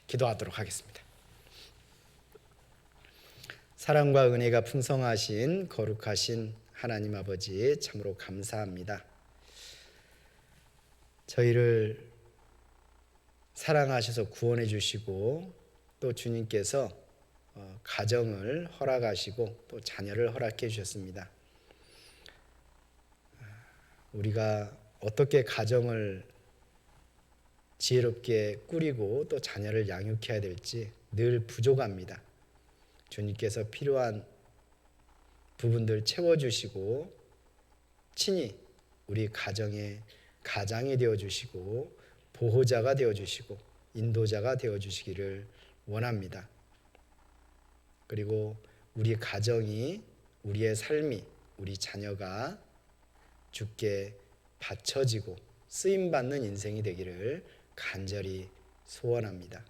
기도하도록 하겠습니다. 사랑과 은혜가 풍성하신 거룩하신 하나님 아버지 참으로 감사합니다. 저희를 사랑하셔서 구원해 주시고 또 주님께서 가정을 허락하시고 또 자녀를 허락해 주셨습니다. 우리가 어떻게 가정을 지혜롭게 꾸리고 또 자녀를 양육해야 될지 늘 부족합니다. 주님께서 필요한 부분들 채워주시고 친히 우리 가정의 가장이 되어주시고 보호자가 되어주시고 인도자가 되어주시기를 원합니다. 그리고 우리 가정이, 우리의 삶이, 우리 자녀가 주께 바쳐지고 쓰임받는 인생이 되기를 간절히 소원합니다.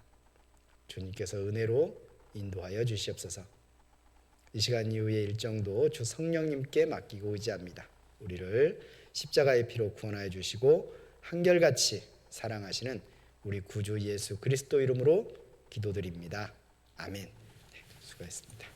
주님께서 은혜로 인도하여 주시옵소서. 이 시간 이후의 일정도 주 성령님께 맡기고 의지합니다. 우리를 십자가의 피로 구원하여 주시고 한결같이 사랑하시는 우리 구주 예수 그리스도 이름으로 기도드립니다. 아멘. 수고했습니다.